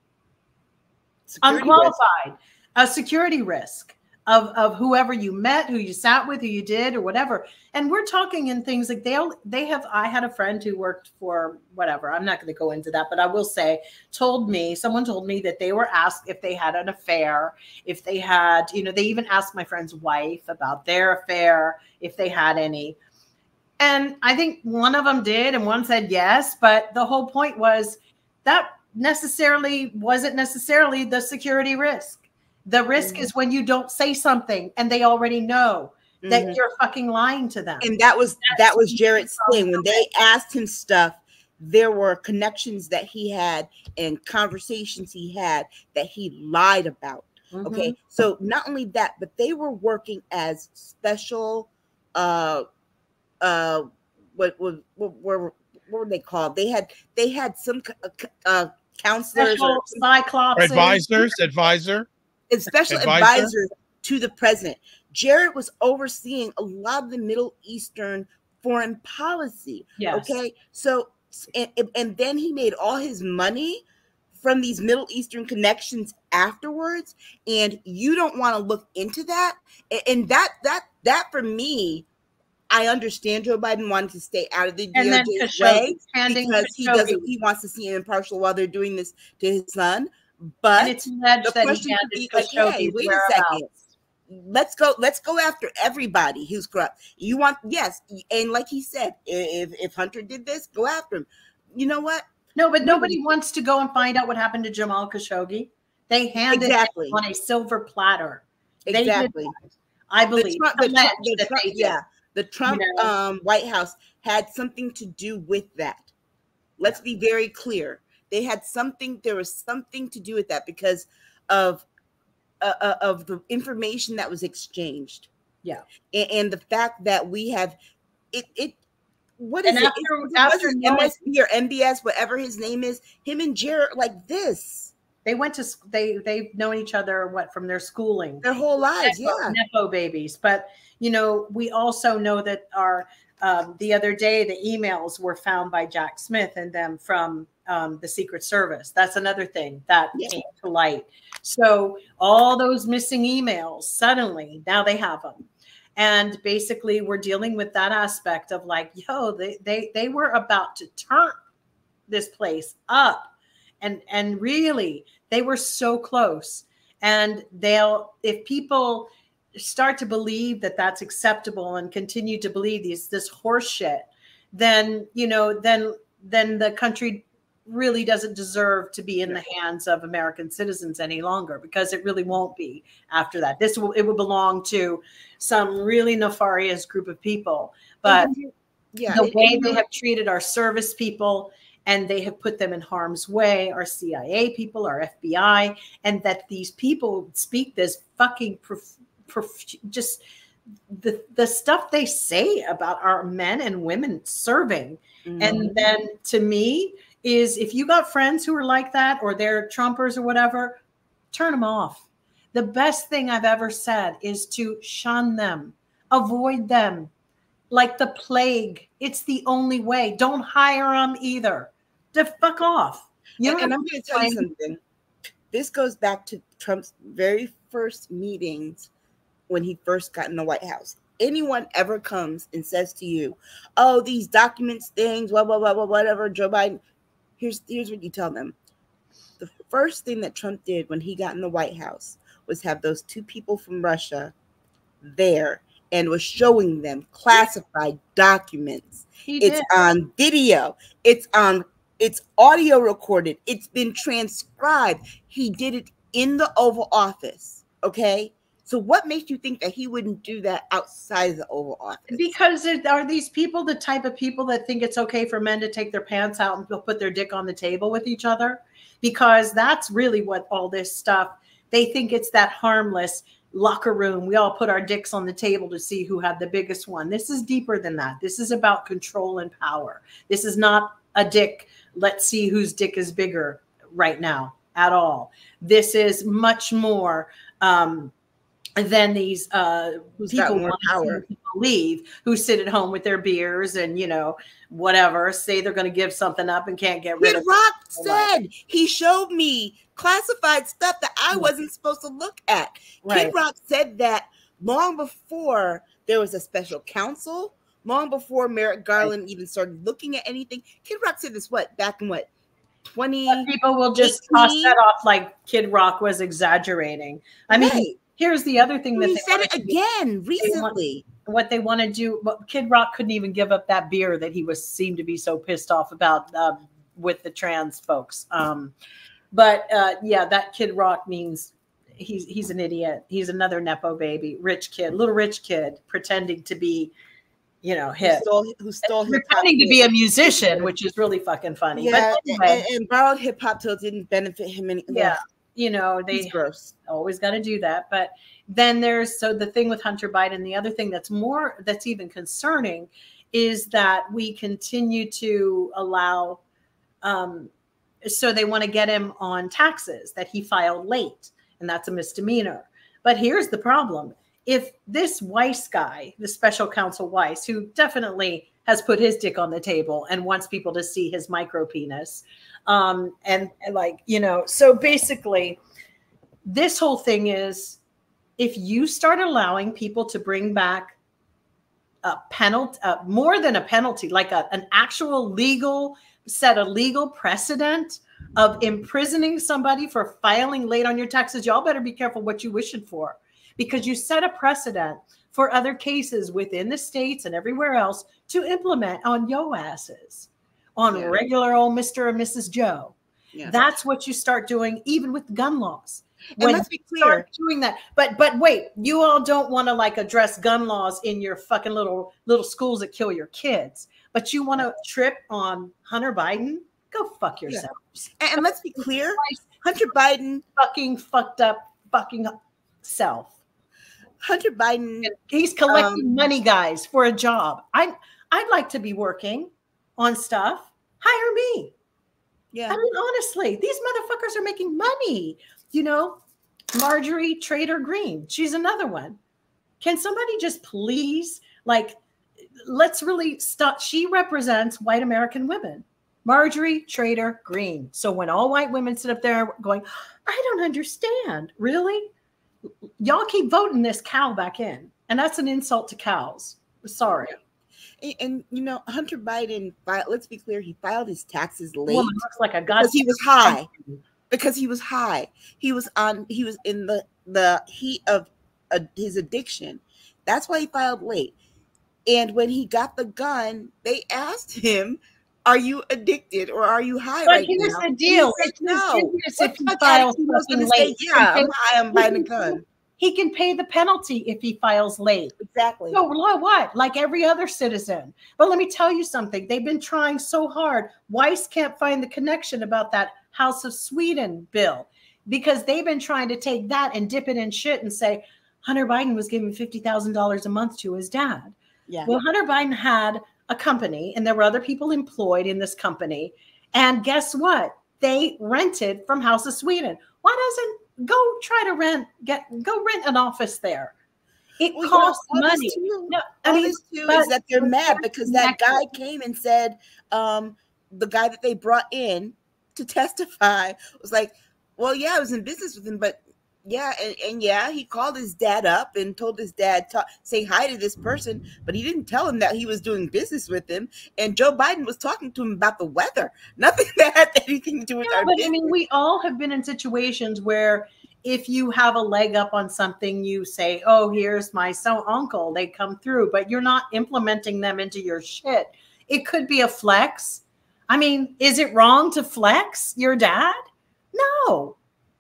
unqualified, a security risk of whoever you met, who you sat with, who you did, or whatever. And we're talking in things like I had a friend who worked for whatever, I'm not going to go into that, but I will say, someone told me that they were asked if they had an affair, if they had, they even asked my friend's wife about their affair, if they had any. And I think one of them did, and one said yes, but the whole point was that wasn't necessarily the security risk. The risk is when you don't say something and they already know that you're fucking lying to them. And that was Jared's thing. When they asked him stuff, there were connections that he had and conversations he had that he lied about. Okay. So not only that, but they were working as special what were they called? They had some counselors, cyclops, special advisors to the president. Jared was overseeing a lot of the Middle Eastern foreign policy. Yes. Okay. So, and then he made all his money from these Middle Eastern connections afterwards. And you don't want to look into that. And that for me, I understand Joe Biden wanted to stay out of the DOJ's way because he wants to seem impartial while they're doing this to his son. But it's alleged that he handed Khashoggi hey, wait a second. Let's go after everybody who's corrupt. You want, yes, and like he said, if Hunter did this, go after him. You know what? No, but nobody wants to go and find out what happened to Jamal Khashoggi. They handed it on a silver platter. Exactly. I believe the Trump White House had something to do with that. Let's be very clear. There was something to do with that because of the information that was exchanged. Yeah. And the fact that we have it what is after MSB or MBS, whatever his name is, him and Jared like this. They've known each other from their schooling, their whole lives. Nepo babies. But we also know that the other day the emails were found by Jack Smith and them from the Secret Service. That's another thing that came to light. So all those missing emails, suddenly now they have them. And basically we're dealing with that aspect of like, they were about to turn this place up. And really, they were so close. And if people start to believe that that's acceptable and continue to believe this horse shit, then the country really doesn't deserve to be in the hands of American citizens any longer, because it really won't be after that. It will belong to some really nefarious group of people. But the way they have treated our service people and they have put them in harm's way, our CIA people, our FBI, and that these people speak this fucking just the stuff they say about our men and women serving. And then to me is, if you got friends who are like that, or they're Trumpers or whatever, turn them off. The best thing I've ever said is to shun them, avoid them like the plague. It's the only way. Don't hire them either. To fuck off. And I'm going to tell you something. This goes back to Trump's very first meetings when he first got in the White House. Anyone ever comes and says to you, "Oh, these documents, things, blah, blah, blah, blah, whatever, Joe Biden," here's what you tell them. The first thing that Trump did when he got in the White House was have those two people from Russia there and was showing them classified documents. It's on video. It's audio recorded. It's been transcribed. He did it in the Oval Office. Okay. So what makes you think that he wouldn't do that outside of the Oval Office? Because are these people the type of people that think it's okay for men to take their pants out and put their dick on the table with each other? Because that's really what all this stuff, they think it's that harmless locker room. We all put our dicks on the table to see who had the biggest one. This is deeper than that. This is about control and power. This is not a dick. Let's see whose dick is bigger right now at all. This is much more than these people want to believe, who sit at home with their beers and, you know, whatever, say they're going to give something up and can't get rid of it. Kid Rock said he showed me classified stuff that I wasn't supposed to look at. Right. Kid Rock said that long before there was a special counsel, long before Merrick Garland even started looking at anything. Kid Rock said this, back in 20? People will just toss that off like Kid Rock was exaggerating. I mean, here's the other thing that he said it again recently. What they want to do, but Kid Rock couldn't even give up that beer that he seemed to be so pissed off about with the trans folks. Yeah, that Kid Rock means he's an idiot. He's another Nepo baby, little rich kid pretending to be, you know, hip. Who stole pretending to be a musician, which is really fucking funny. Yeah, but anyway, and borrowed hip hop till it didn't benefit him any. Yeah. You know, they gross. Always got to do that. But then so the thing with Hunter Biden, the other thing that's even concerning is that we continue to allow, so they want to get him on taxes that he filed late, and that's a misdemeanor. But here's the problem. If this Weiss guy, the special counsel Weiss, who definitely has put his dick on the table and wants people to see his micro penis, and like, you know, so basically this whole thing is, if you start allowing people to bring back a penalty, more than a penalty, like an actual legal precedent of imprisoning somebody for filing late on your taxes, y'all better be careful what you wish it for, because you set a precedent for other cases within the states and everywhere else to implement on yo asses. On regular old Mr. and Mrs. Joe. Yeah. That's what you start doing, even with the gun laws. And let's be clear, start doing that. But wait, you all don't want to like address gun laws in your fucking little schools that kill your kids. But you want to trip on Hunter Biden? Go fuck yourselves. Yeah. And let's be clear, Hunter Biden fucking fucked up fucking self. Hunter Biden, he's collecting money, guys, for a job. I'd like to be working on stuff. Hire me. Yeah. I mean, honestly, these motherfuckers are making money. You know, Marjorie Trader Green, she's another one. Can somebody just please, like, let's really stop. She represents white American women. Marjorie Trader Green. So when all white women sit up there going, I don't understand. Really? Y'all keep voting this cow back in. And that's an insult to cows. Sorry. And you know, Hunter Biden, let's be clear, he filed his taxes late. Woman looks like a god. Because he was high. Because he was high. He was in the heat of his addiction. That's why he filed late. And when he got the gun, they asked him, are you addicted or are you high right now? But here's the deal. He said, no. If he files late, yeah, I'm high, I'm buying a gun. he can pay the penalty if he files late. Exactly. So what? Like every other citizen. But let me tell you something. They've been trying so hard. Weiss can't find the connection about that House of Sweden bill, because they've been trying to take that and dip it in shit and say Hunter Biden was giving $50,000 a month to his dad. Yeah. Well, Hunter Biden had a company, and there were other people employed in this company. And guess what? They rented from House of Sweden. Why doesn't go try to rent an office there? It costs money. No, I mean, is that they're mad because that guy came and said, the guy that they brought in to testify was like, well, yeah, I was in business with him, but yeah, and yeah, he called his dad up and told his dad say hi to this person, but he didn't tell him that he was doing business with him. And Joe Biden was talking to him about the weather, nothing that had anything to do with our business. I mean, we all have been in situations where if you have a leg up on something, you say, oh, here's my uncle, they come through, but you're not implementing them into your shit. It could be a flex. I mean, is it wrong to flex your dad? No.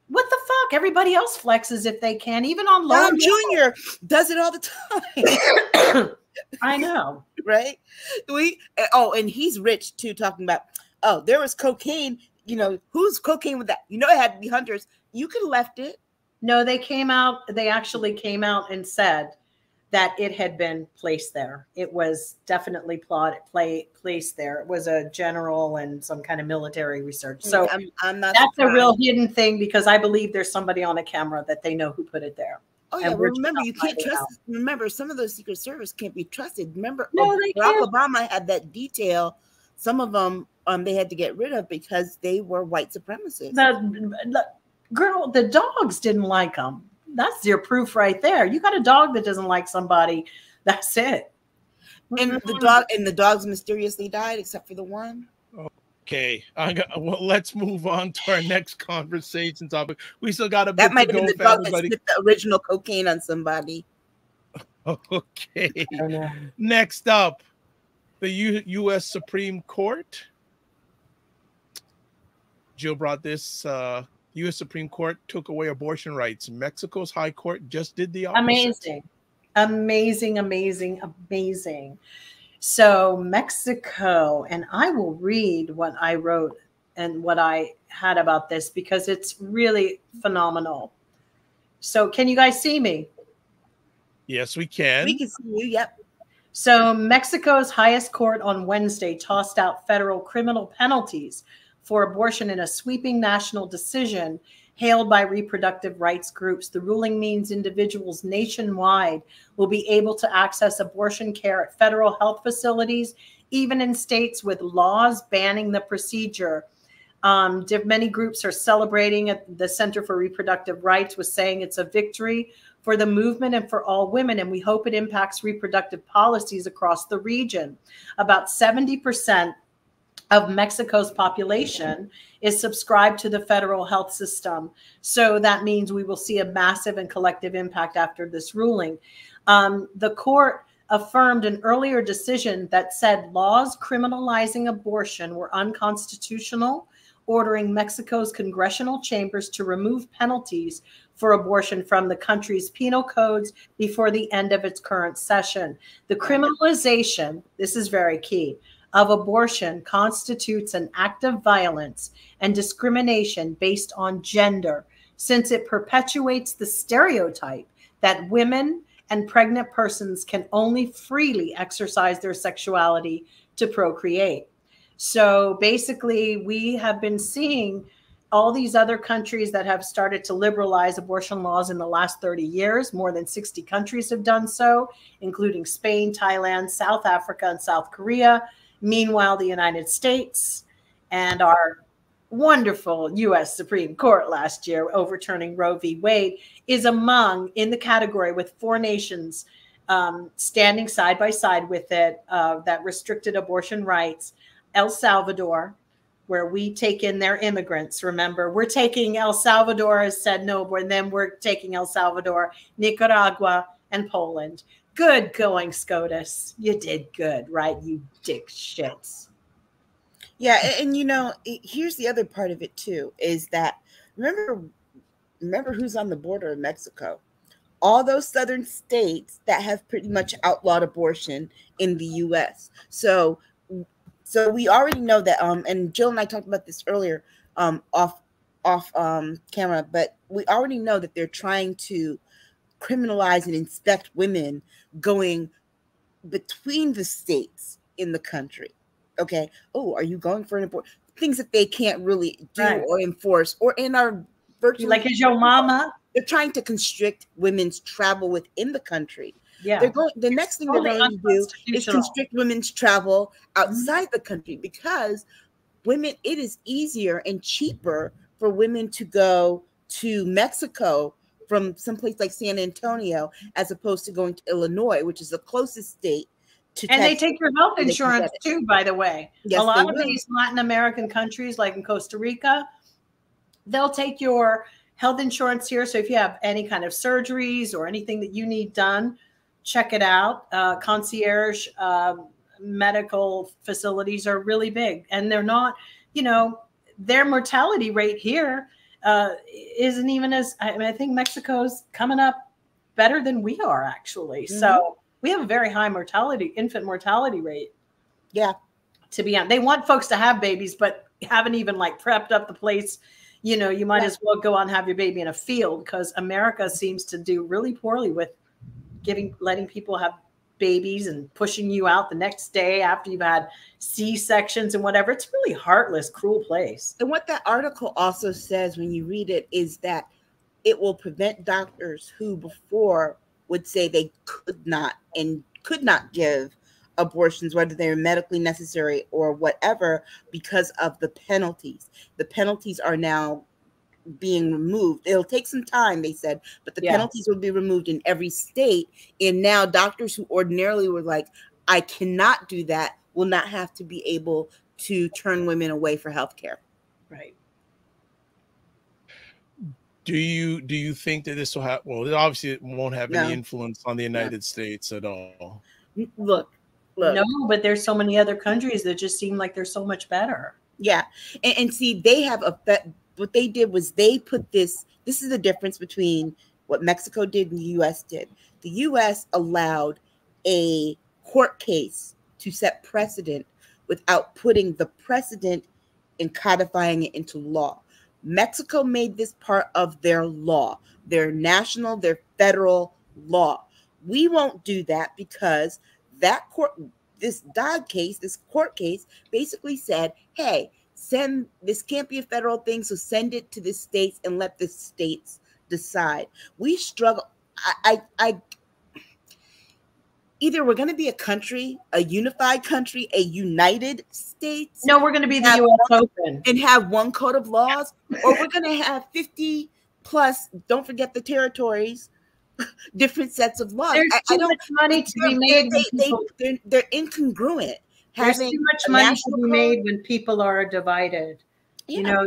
What the fuck? Everybody else flexes if they can, even on low. Tom Jr. does it all the time. I know. Right? And he's rich too, talking about, oh, there was cocaine. You know, who's cocaine with that? You know, it had to be Hunter's. You could have left it. No, they actually came out and said that it had been placed there. It was definitely placed there. It was a general and some kind of military research. So I'm not that's surprised. a real hidden thing, because I believe there's somebody on a camera that they know who put it there. Oh yeah, remember, you can't trust. Remember, some of those Secret Service can't be trusted. Remember, Barack Obama had that detail. Some of them they had to get rid of because they were white supremacists. Girl, the dogs didn't like them. That's your proof right there. You got a dog that doesn't like somebody. That's it. And the dogs mysteriously died, except for the one. Okay, well, let's move on to our next conversation topic. We still got a bit that might to have go been the dog that sniffed the original cocaine on somebody. Okay. Next up, the U.S. Supreme Court. Jill brought this. U.S. Supreme Court took away abortion rights. Mexico's High Court just did the opposite. Amazing. So Mexico, and I will read what I wrote and what I had about this, because it's really phenomenal. So can you guys see me? Yes, we can. We can see you, yep. So Mexico's highest court on Wednesday tossed out federal criminal penalties for abortion in a sweeping national decision hailed by reproductive rights groups. The ruling means individuals nationwide will be able to access abortion care at federal health facilities, even in states with laws banning the procedure. Many groups are celebrating it. The Center for Reproductive Rights was saying it's a victory for the movement and for all women, and we hope it impacts reproductive policies across the region. About 70% of Mexico's population is subscribed to the federal health system. So that means we will see a massive and collective impact after this ruling. The court affirmed an earlier decision that said laws criminalizing abortion were unconstitutional, ordering Mexico's congressional chambers to remove penalties for abortion from the country's penal codes before the end of its current session. The criminalization, this is very key, of abortion constitutes an act of violence and discrimination based on gender, since it perpetuates the stereotype that women and pregnant persons can only freely exercise their sexuality to procreate. So basically, we have been seeing all these other countries that have started to liberalize abortion laws in the last 30 years. More than 60 countries have done so, including Spain, Thailand, South Africa, and South Korea. Meanwhile, the United States and our wonderful U.S. Supreme Court last year overturning Roe v. Wade is among in the category with 4 nations standing side by side with it that restricted abortion rights. El Salvador, where we take in their immigrants. Remember, we're taking El Salvador has said no, and then we're taking El Salvador, Nicaragua, and Poland. Good going, SCOTUS. You did good, right? You dick shits. Yeah, and you know, here's the other part of it too, is that remember who's on the border of Mexico? all those southern states that have pretty much outlawed abortion in the U.S. So we already know that. And Jill and I talked about this earlier, off camera, but we already know that they're trying to criminalize and inspect women going between the states in the country. Okay. Oh, are you going for an abortion? Things that they can't really do or enforce, or in our virtually, like, is your mama? They're trying to constrict women's travel within the country. Yeah. The next thing they're going to do is constrict women's travel outside the country, because women, it is easier and cheaper for women to go to Mexico from someplace like San Antonio as opposed to going to Illinois, which is the closest state to And Texas. they take your health insurance too, by the way. Yes, a lot of these Latin American countries, like in Costa Rica, they'll take your health insurance here. So if you have any kind of surgeries or anything that you need done, check it out. Concierge medical facilities are really big, and they're not, their mortality rate here isn't even as, I think Mexico's coming up better than we are, actually. Mm-hmm. So we have a very high infant mortality rate. Yeah. To be honest, they want folks to have babies, but haven't even prepped up the place. You might as well go out and have your baby in a field, because America seems to do really poorly with letting people have babies and pushing you out the next day after you've had C-sections and whatever. It's really heartless, cruel place. And what that article also says when you read it is that it will prevent doctors who before would say they could not give abortions, whether they're medically necessary or whatever, because of the penalties. The penalties are now being removed. It'll take some time, they said, but the penalties will be removed in every state. And now doctors who ordinarily were like, I cannot do that, will not have to be able to turn women away for healthcare. Right. Do you think that this will have? Well, obviously it won't have any influence on the United States at all. Look. No, but there's so many other countries that just seem like they're so much better. Yeah, and see, they have what they did was they put this is the difference between what Mexico did and the U.S. did. The U.S. allowed a court case to set precedent without putting the precedent and codifying it into law. Mexico made this part of their law, their federal law. We won't do that, because this court case basically said, hey, this can't be a federal thing, so send it to the states and let the states decide. We struggle. Either we're going to be a country, a unified country, a United States. No, we're going to be the U.S. Open and have one code of laws, or we're going to have 50 plus, don't forget the territories, different sets of laws. There's too much money to be made. They're incongruent. There's too much money to be made when people are divided. Yeah.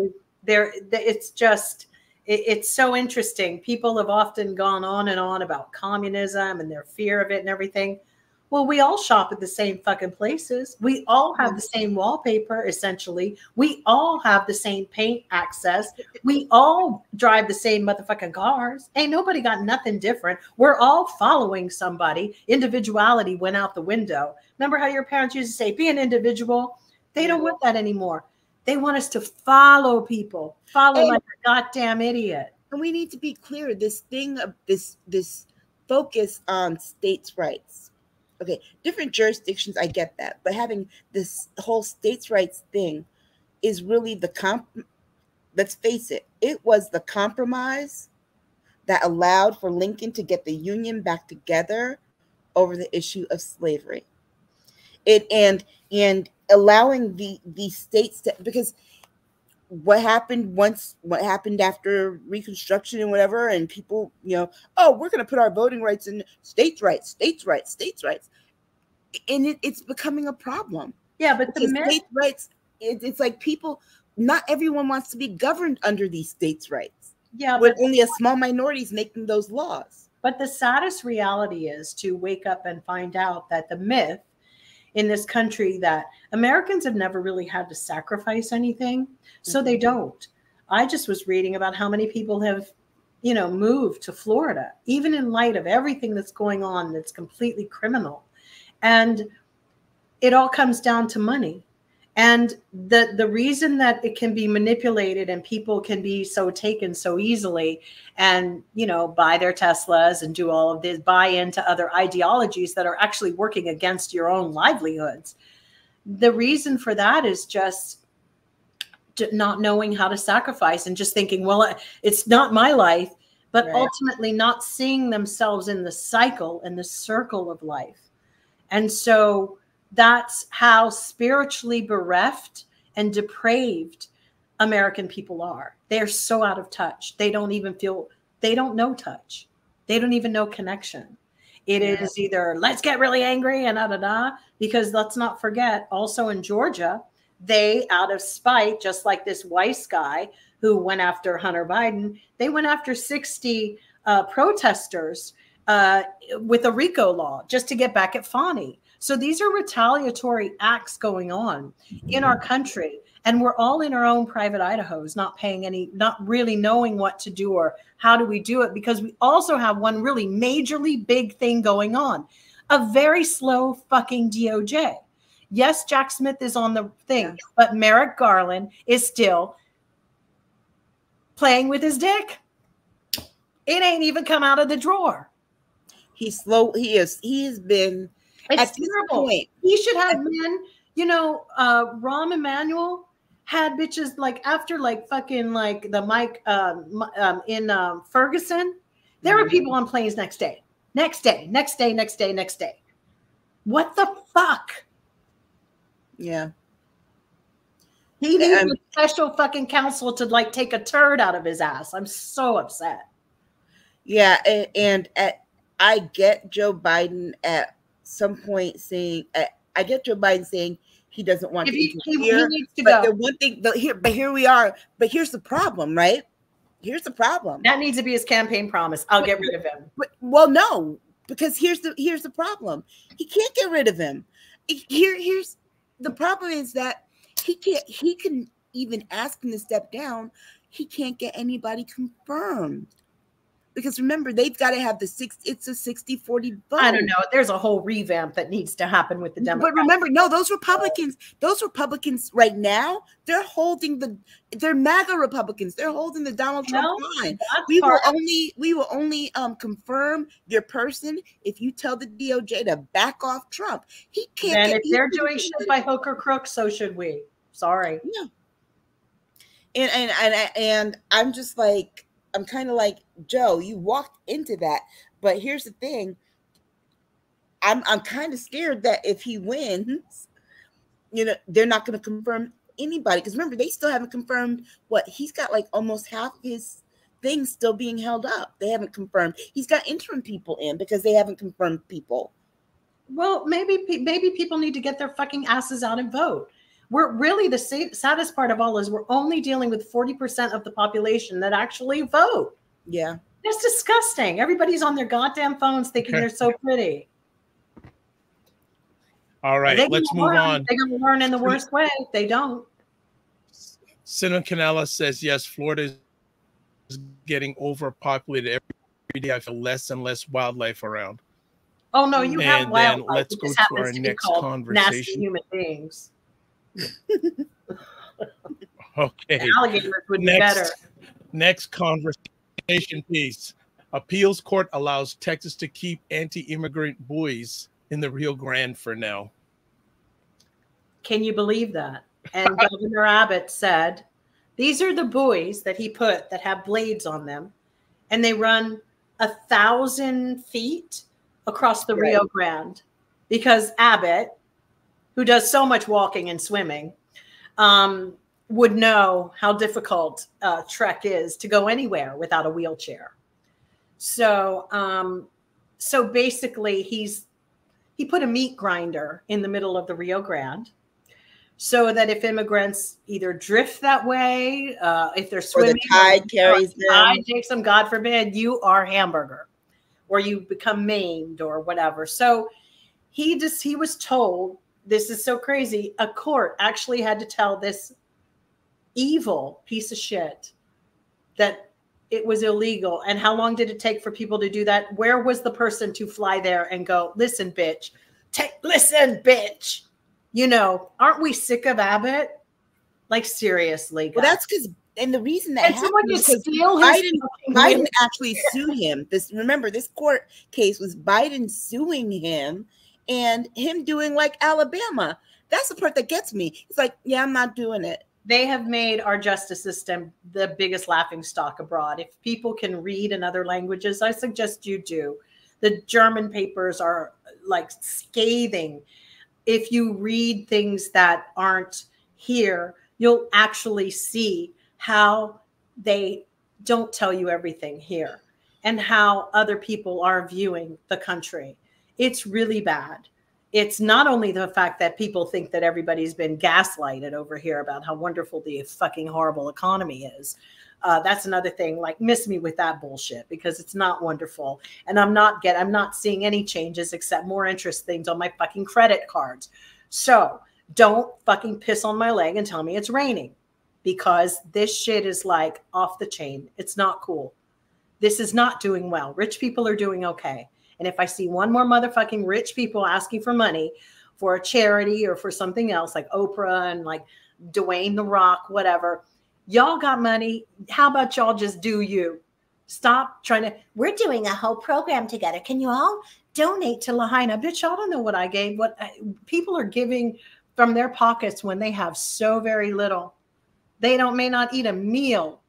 It's so interesting. People have often gone on and on about communism and their fear of it and everything. Well, we all shop at the same fucking places. We all have the same wallpaper, essentially. We all have the same paint access. We all drive the same motherfucking cars. Ain't nobody got nothing different. We're all following somebody. Individuality went out the window. Remember how your parents used to say, be an individual? They don't want that anymore. They want us to follow people, like a goddamn idiot. And we need to be clear, this thing of this focus on states' rights. Okay, different jurisdictions, I get that. But having this whole states' rights thing is really let's face it, it was the compromise that allowed for Lincoln to get the Union back together over the issue of slavery. And allowing the states to, because what happened after Reconstruction and whatever, and people, we're going to put our voting rights in states' rights. And it's becoming a problem. Yeah, but the states' rights, it's like people, not everyone wants to be governed under these states' rights. Yeah, with only a small minority is making those laws. But the saddest reality is to wake up and find out that the myth in this country that Americans have never really had to sacrifice anything, so they don't. I just was reading about how many people have, move to Florida, even in light of everything that's going on that's completely criminal. And it all comes down to money. And the reason that it can be manipulated and people can be so taken so easily and, buy their Teslas and do all of this, buy into other ideologies that are actually working against your own livelihoods. The reason for that is just not knowing how to sacrifice and just thinking, well, it's not my life, but ultimately not seeing themselves in the cycle and the circle of life. And so that's how spiritually bereft and depraved American people are. They're so out of touch. They don't know touch. They don't even know connection. It is either let's get really angry and because let's not forget also in Georgia, they, out of spite, just like this Weiss guy who went after Hunter Biden, they went after 60 protesters with a RICO law just to get back at Fani. So these are retaliatory acts going on in our country. And we're all in our own private Idahos, not really knowing what to do or how do we do it, because we also have one really majorly big thing going on, a very slow fucking DOJ. Yes, Jack Smith is on the thing, but Merrick Garland is still playing with his dick. It ain't even come out of the drawer. He's slow. He has been it's terrible. He should have been, Rahm Emanuel had bitches like after like fucking like the Mike in Ferguson. There were people on planes next day. What the fuck? Yeah. He needs a special fucking counsel to like take a turd out of his ass. I'm so upset. Yeah, and I get Joe Biden at some point saying, I get Joe Biden saying he doesn't want to interfere. He needs to but go. the one thing, here we are. But here's the problem, right? Here's the problem. That needs to be his campaign promise. I'll get rid of him. Well, no, because here's the problem. He can't get rid of him. Here's the problem is that he can even ask him to step down. He can't get anybody confirmed. Because remember, they've got to have it's a 60-40 vote. I don't know. There's a whole revamp that needs to happen with the Democrats. But remember, no, those Republicans right now, they're MAGA Republicans. They're holding the Donald Trump line. We will only confirm your person if you tell the DOJ to back off Trump. He can't. And if they're doing shit by hook or crook, so should we. Sorry. Yeah. And I'm just like, I'm kind of like, Joe, you walked into that. But here's the thing. I'm kind of scared that if he wins, they're not going to confirm anybody. Because remember, they still haven't confirmed he's got like almost half his things still being held up. They haven't confirmed. He's got interim people in because they haven't confirmed people. Well, maybe people need to get their fucking asses out and vote. We're really the saddest part of all is we're only dealing with 40% of the population that actually vote. Yeah. That's disgusting. Everybody's on their goddamn phones thinking they're so pretty. All right, let's move on. They're going to learn in the worst way. They don't. Cinnamon Canela says, yes, Florida is getting overpopulated every day. I feel less and less wildlife around. Oh, no, you have wildlife. Then let's go to our next conversation. Nasty human beings. Okay. Alligators would be better. Next conversation piece. Appeals court allows Texas to keep anti-immigrant buoys in the Rio Grande for now. Can you believe that? And Governor Abbott said, these are the buoys that he put that have blades on them. And they run 1,000 feet across the Rio Grande because Abbott, who does so much walking and swimming, would know how difficult trek is to go anywhere without a wheelchair. So, so basically, he put a meat grinder in the middle of the Rio Grande, so that if immigrants either drift that way, if they're swimming, or the tide carries them, tide takes them, God forbid, you are hamburger, or you become maimed or whatever. So he was told. This is so crazy. A court actually had to tell this evil piece of shit that it was illegal. And how long did it take for people to do that? Where was the person to fly there and go, listen, bitch, listen, bitch, you know, aren't we sick of Abbott? Like, seriously, guys. Well, that's because, and the reason that someone happened is just because steal Biden actually sued him. Remember, this court case was Biden suing him and him doing like Alabama. That's the part that gets me. It's like, yeah, I'm not doing it. They have made our justice system the biggest laughing stock abroad. If people can read in other languages, I suggest you do. The German papers are like scathing. If you read things that aren't here, you'll actually see how they don't tell you everything here and how other people are viewing the country. It's really bad. It's not only the fact that people think that everybody's been gaslighted over here about how wonderful the fucking horrible economy is. That's another thing. Like, miss me with that bullshit, because it's not wonderful. And I'm not seeing any changes except more interest things on my fucking credit cards. So don't fucking piss on my leg and tell me it's raining, because this shit is like off the chain. It's not cool. This is not doing well. Rich people are doing okay. And if I see one more motherfucking rich people asking for money for a charity or for something else, like Oprah and like Dwayne The Rock, whatever, y'all got money. How about y'all just do you? Stop trying to, we're doing a whole program together. Can you all donate to Lahaina? Bitch, y'all don't know what I gave. What people are giving from their pockets when they have so very little. They may not eat a meal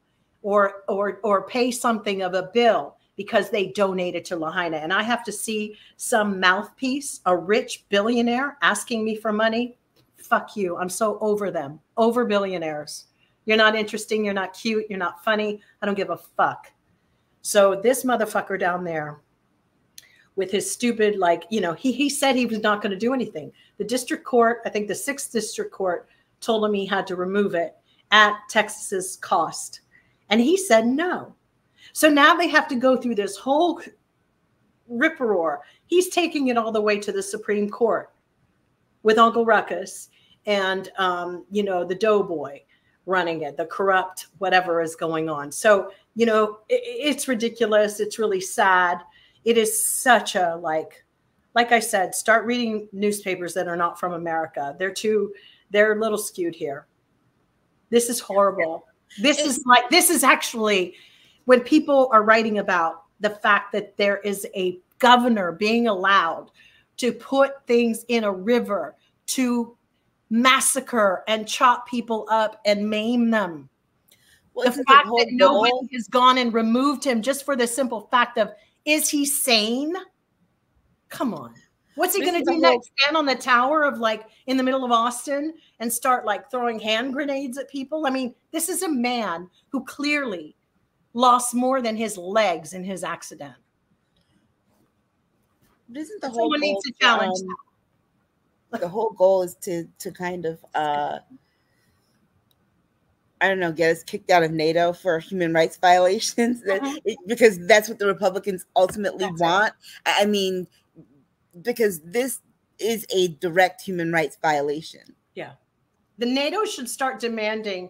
or pay something of a bill because they donated to Lahaina. And I have to see some mouthpiece, a rich billionaire asking me for money. Fuck you. I'm so over them. Over billionaires. You're not interesting. You're not cute. You're not funny. I don't give a fuck. So this motherfucker down there with his stupid, like, you know, he said he was not going to do anything. The district court, I think the 6th district court, told him he had to remove it at Texas's cost. And he said no. So now they have to go through this whole rip-roar. He's taking it all the way to the Supreme Court with Uncle Ruckus and, you know, the doughboy running it, the corrupt whatever is going on. So, you know, it's ridiculous. It's really sad. It is such a, like I said, start reading newspapers that are not from America. They're a little skewed here. This is horrible. This is actually, when people are writing about the fact that there is a governor being allowed to put things in a river to massacre and chop people up and maim them. Well, the fact that nobody has gone and removed him just for the simple fact of, is he sane? Come on. What's he going to do next? Stand on the tower of, like, in the middle of Austin and start like throwing hand grenades at people? I mean, this is a man who clearly lost more than his legs in his accident. But isn't the whole goal, needs to challenge the whole goal is to kind of I don't know, get us kicked out of NATO for human rights violations, because that's what the Republicans ultimately want. I mean, because this is a direct human rights violation. Yeah. The NATO should start demanding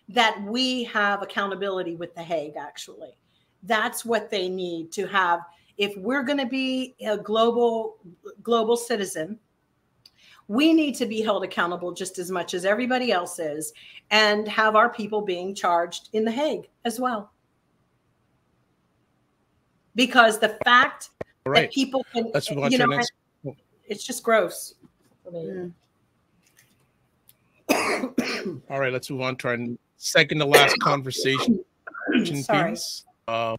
that we have accountability with The Hague, actually. That's what they need to have. If we're going to be a global citizen, we need to be held accountable just as much as everybody else is, and have our people being charged in The Hague as well. Because the fact that people can, you know, it's just gross. All right, let's move on to our second to last conversation. Please. The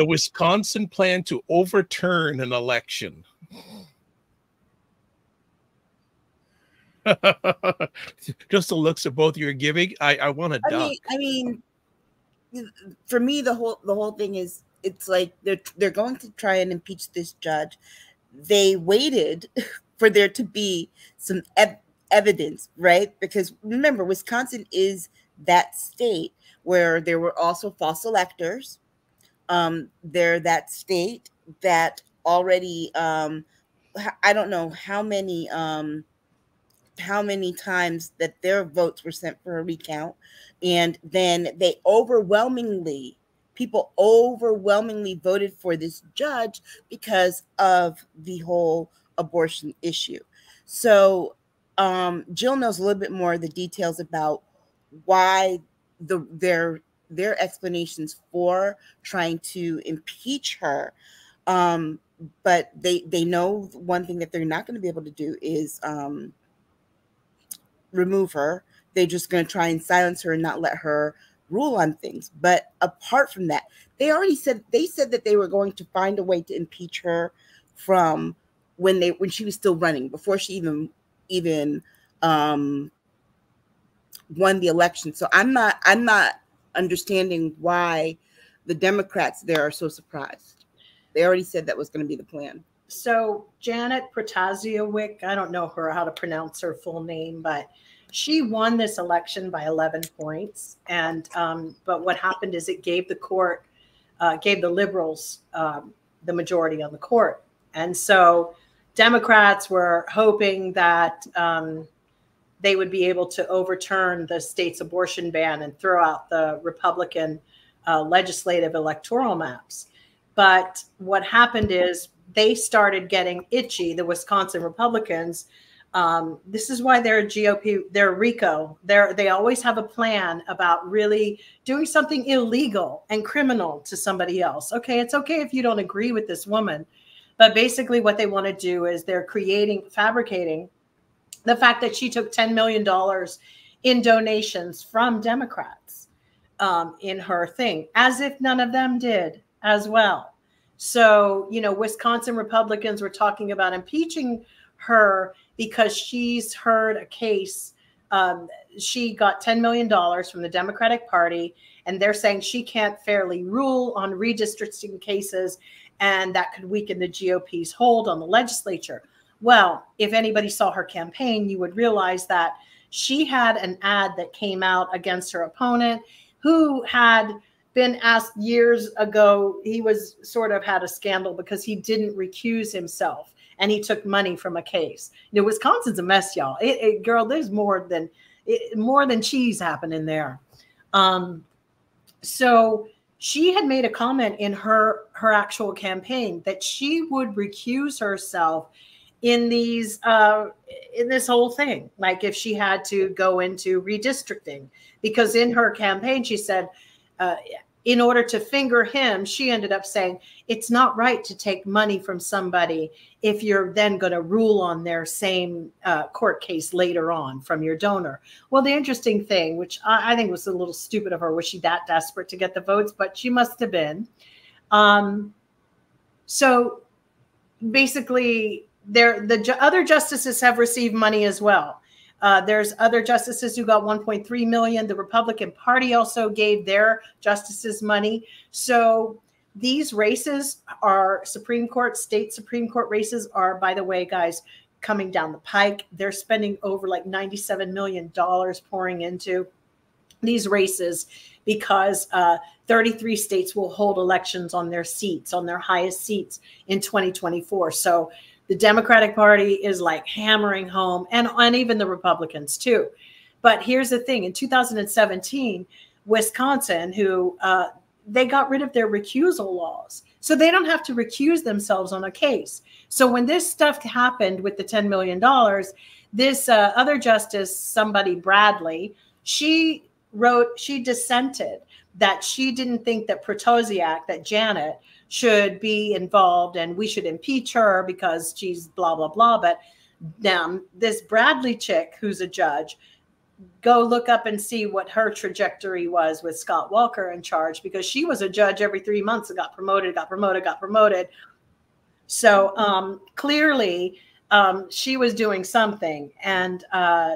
Wisconsin plan to overturn an election. Just the looks of both you're giving, I want to duck. I mean, for me, the whole thing is, it's like they're going to try and impeach this judge. They waited for there to be some evidence, right? Because remember, Wisconsin is that state where there were also false electors. They're that state that already, I don't know how many how many times that their votes were sent for a recount, and then people overwhelmingly voted for this judge because of the whole abortion issue. So Jill knows a little bit more of the details about why their explanations for trying to impeach her. But they know one thing that they're not going to be able to do is remove her. They're just going to try and silence her and not let her rule on things. But apart from that, they said that they were going to find a way to impeach her from when she was still running, before she even won the election. So I'm not understanding why the Democrats there are so surprised. They already said that was going to be the plan. So Janet Protasiewicz, I don't know how to pronounce her full name, but she won this election by 11 points. And but what happened is it gave the liberals the majority on the court. And so Democrats were hoping that they would be able to overturn the state's abortion ban and throw out the Republican legislative electoral maps. But what happened is they started getting itchy, the Wisconsin Republicans. This is why they're GOP, they're RICO. They always have a plan about really doing something illegal and criminal to somebody else. Okay, it's okay if you don't agree with this woman. But basically what they want to do is they're fabricating the fact that she took $10 million in donations from Democrats in her thing, as if none of them did as well. So, Wisconsin Republicans were talking about impeaching her because she's heard a case. She got $10 million from the Democratic Party, and they're saying she can't fairly rule on redistricting cases, and that could weaken the GOP's hold on the legislature. Well, if anybody saw her campaign, you would realize that she had an ad that came out against her opponent, who had been asked years ago. He was sort of had a scandal because he didn't recuse himself and he took money from a case. Wisconsin's a mess, y'all. Girl, there's more than cheese happening there. So she had made a comment in her actual campaign that she would recuse herself in this whole thing, like if she had to go into redistricting, because in her campaign she said, in order to finger him, she ended up saying it's not right to take money from somebody if you're then going to rule on their same court case later on from your donor. Well, the interesting thing, which I think was a little stupid of her, was she that desperate to get the votes? But she must have been. So basically, the other justices have received money as well. There's other justices who got 1.3 million. The Republican Party also gave their justices money. So these races are state Supreme Court races are, by the way, guys, coming down the pike. They're spending over like $97 million pouring into these races because 33 states will hold elections on their seats, on their highest seats in 2024. So the Democratic Party is like hammering home, and even the Republicans too. But here's the thing. In 2017, Wisconsin, they got rid of their recusal laws. So they don't have to recuse themselves on a case. So when this stuff happened with the $10 million, this other justice, somebody Bradley, she dissented that she didn't think that Protasiewicz, that Janet, should be involved and we should impeach her because she's blah, blah, blah. But now this Bradley chick, who's a judge, go look up and see what her trajectory was with Scott Walker in charge, because she was a judge every 3 months and got promoted. So clearly she was doing something. And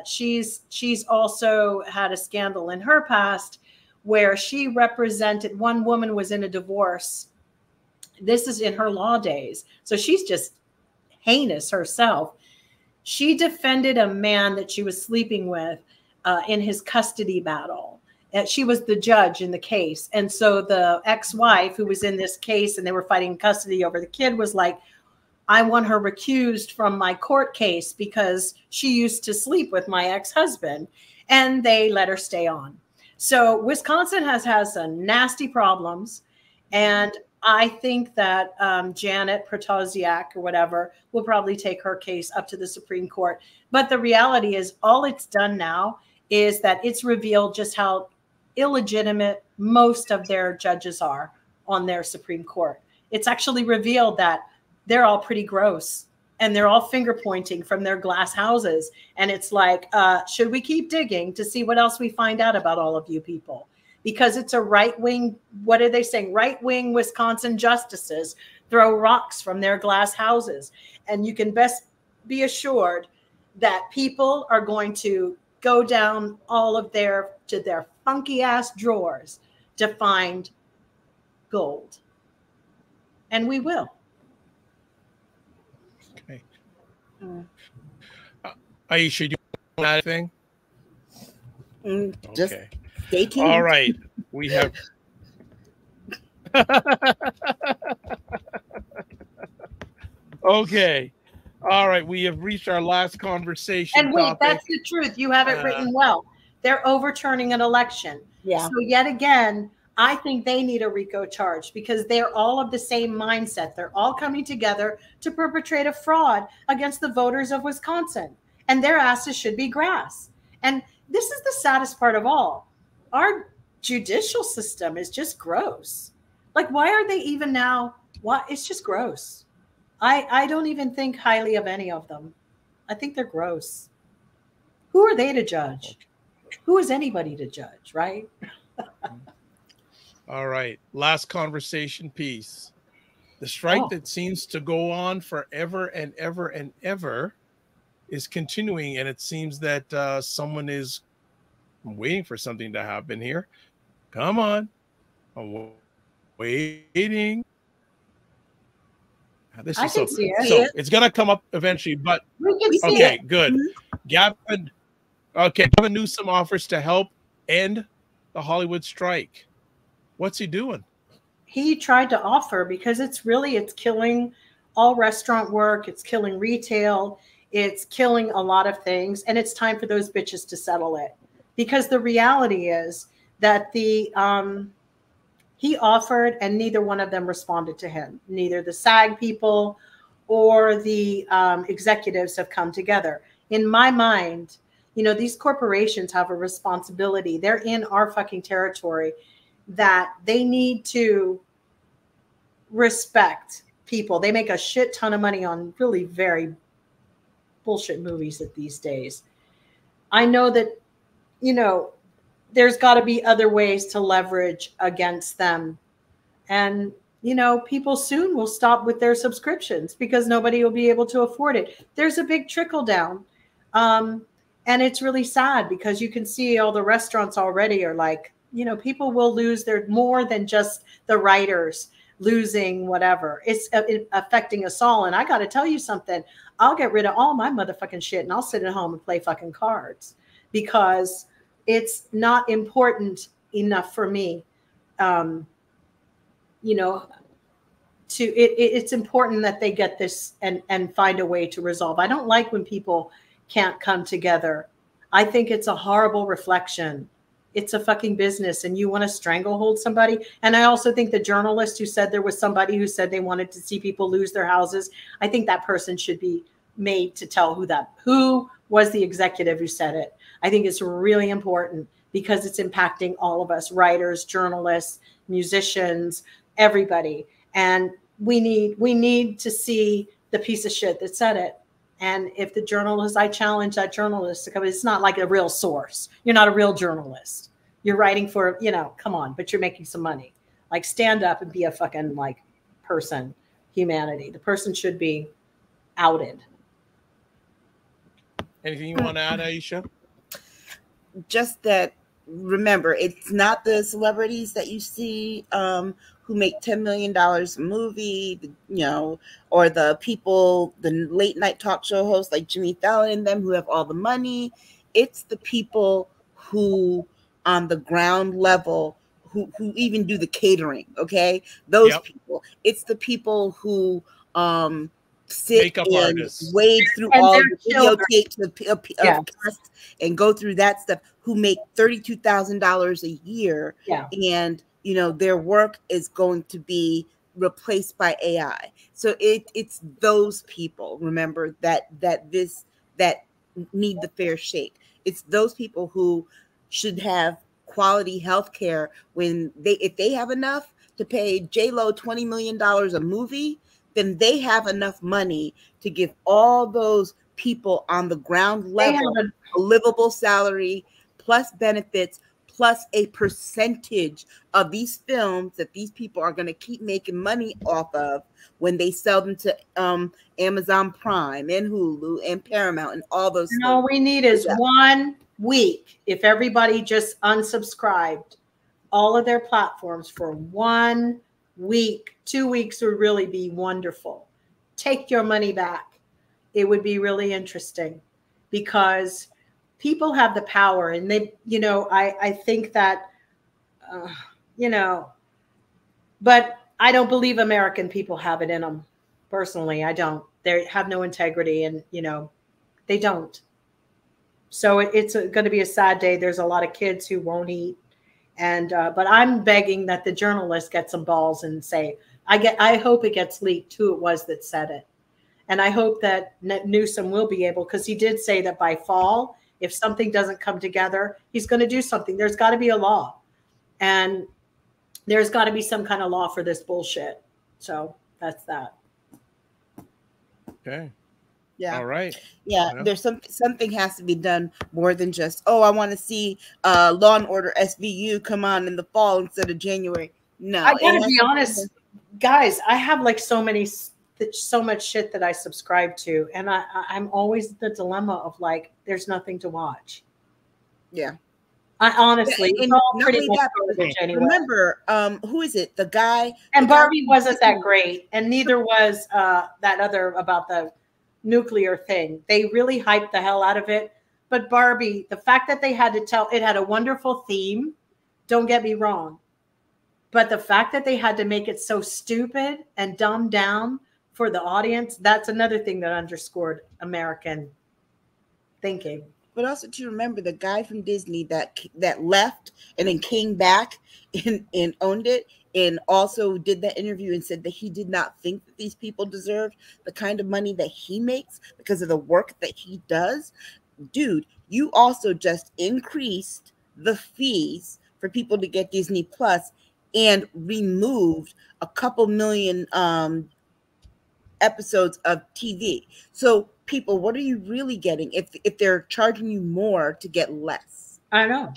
she's also had a scandal in her past where she represented, one woman was in a divorce. This is in her law days. So she's just heinous herself. She defended a man that she was sleeping with in his custody battle. She was the judge in the case. And so the ex-wife who was in this case and they were fighting custody over the kid was like, I want her recused from my court case because she used to sleep with my ex-husband, and they let her stay on. So Wisconsin has some nasty problems, and I think that Janet Protosiak or whatever will probably take her case up to the Supreme Court. But the reality is, all it's done now is that it's revealed just how illegitimate most of their judges are on their Supreme Court. It's actually revealed that they're all pretty gross, and they're all finger pointing from their glass houses. And it's like, should we keep digging to see what else we find out about all of you people? Because it's a right-wing, what are they saying? Right-wing Wisconsin justices throw rocks from their glass houses. And you can best be assured that people are going to go down all of their funky ass drawers to find gold. And we will. Okay. Aisha, do you want anything? Just okay. Stay tuned. All right. We have. Okay. All right. We have reached our last conversation. And wait, topic. That's the truth. You have it written well. They're overturning an election. Yeah. So yet again, I think they need a RICO charge because they're all of the same mindset. They're all coming together to perpetrate a fraud against the voters of Wisconsin, and their asses should be grass. And this is the saddest part of all. Our judicial system is just gross. Like, why are they even now? Why? It's just gross. I don't even think highly of any of them. I think they're gross. Who are they to judge? Who is anybody to judge, right? All right. Last conversation piece. The strike that seems to go on forever and ever and ever is continuing. And it seems that someone is waiting for something to happen here. Come on. I'm waiting. This I is can so, see it. so it's going to come up eventually, but We can see okay, it. good. Gavin Newsom offers to help end the Hollywood strike. What's he doing? He tried to offer because it's killing all restaurant work. It's killing retail. It's killing a lot of things. And it's time for those bitches to settle it. Because the reality is that he offered and neither one of them responded to him. Neither the SAG people or the executives have come together. In my mind, these corporations have a responsibility. They're in our fucking territory that they need to respect people. They make a shit ton of money on really very bullshit movies these days. I know that, there's got to be other ways to leverage against them. And, people soon will stop with their subscriptions because nobody will be able to afford it. There's a big trickle down. And it's really sad because you can see all the restaurants already are like, people will lose more than just the writers losing whatever. It's affecting us all. And I got to tell you something. I'll get rid of all my motherfucking shit and I'll sit at home and play fucking cards because it's not important enough for me. It's important that they get this and find a way to resolve. I don't like when people can't come together. I think it's a horrible reflection. It's a fucking business and you want to stranglehold somebody. And I also think the journalist who said there was somebody who said they wanted to see people lose their houses, I think that person should be made to tell who was the executive who said it. I think it's really important because it's impacting all of us, writers, journalists, musicians, everybody. And we need to see the piece of shit that said it. And if the journalist, I challenge that journalist to come. It's not like a real source. You're not a real journalist. You're writing for, come on, but you're making some money. Like stand up and be a fucking person, humanity. The person should be outed. Anything you want to add, Aisha? Just that, remember, it's not the celebrities that you see who make $10 million a movie, or the people, the late night talk show hosts like Jimmy Fallon and them who have all the money. It's the people who on the ground level, who even do the catering, okay? Those people. It's the people who sit makeup and artists, wade through And all their the children. videotapes of Yes. casts and go through that stuff, who make $32,000 a year, Yeah. and you know their work is going to be replaced by AI. So it's those people, remember, that need the fair shake. It's those people who should have quality health care when if they have enough to pay J-Lo $20 million a movie, then they have enough money to give all those people on the ground level a livable salary, plus benefits, plus a percentage of these films that these people are going to keep making money off of when they sell them to Amazon Prime and Hulu and Paramount and all those things. All we need is 1 week. If everybody just unsubscribed all of their platforms for 1 week, 2 weeks would really be wonderful. Take your money back. It would be really interesting, because people have the power, and they, you know, I think that, you know, but I don't believe American people have it in them. Personally, I don't. They have no integrity, and, you know, they don't. So it's going to be a sad day. There's a lot of kids who won't eat. And, but I'm begging that the journalists get some balls and say, I hope it gets leaked who it was that said it. And I hope that Newsom will be able, because he did say that by fall, if something doesn't come together, he's going to do something. There's got to be a law, and there's got to be some kind of law for this bullshit. So that's that. Okay. Yeah. All right. Yeah. There's something has to be done more than just, oh, I want to see Law and Order SVU come on in the fall instead of January. No. I gotta be honest, guys. I have like so much shit that I subscribe to, and I'm always in the dilemma of like, there's nothing to watch. Yeah. I honestly, and it's all pretty much that, garbage anyway. Remember, who is it? The guy. And Barbie wasn't that great, and neither was that other about the nuclear thing. They really hyped the hell out of it. But Barbie, the fact that they had to tell, it had a wonderful theme. Don't get me wrong. But the fact that they had to make it so stupid and dumbed down for the audience, that's another thing that underscored American thinking. But also to remember the guy from Disney that left and then came back and owned it, and also did that interview and said that he did not think that these people deserved the kind of money that he makes because of the work that he does. Dude, you also just increased the fees for people to get Disney Plus and removed a couple million episodes of TV. So people, what are you really getting if they're charging you more to get less? I know.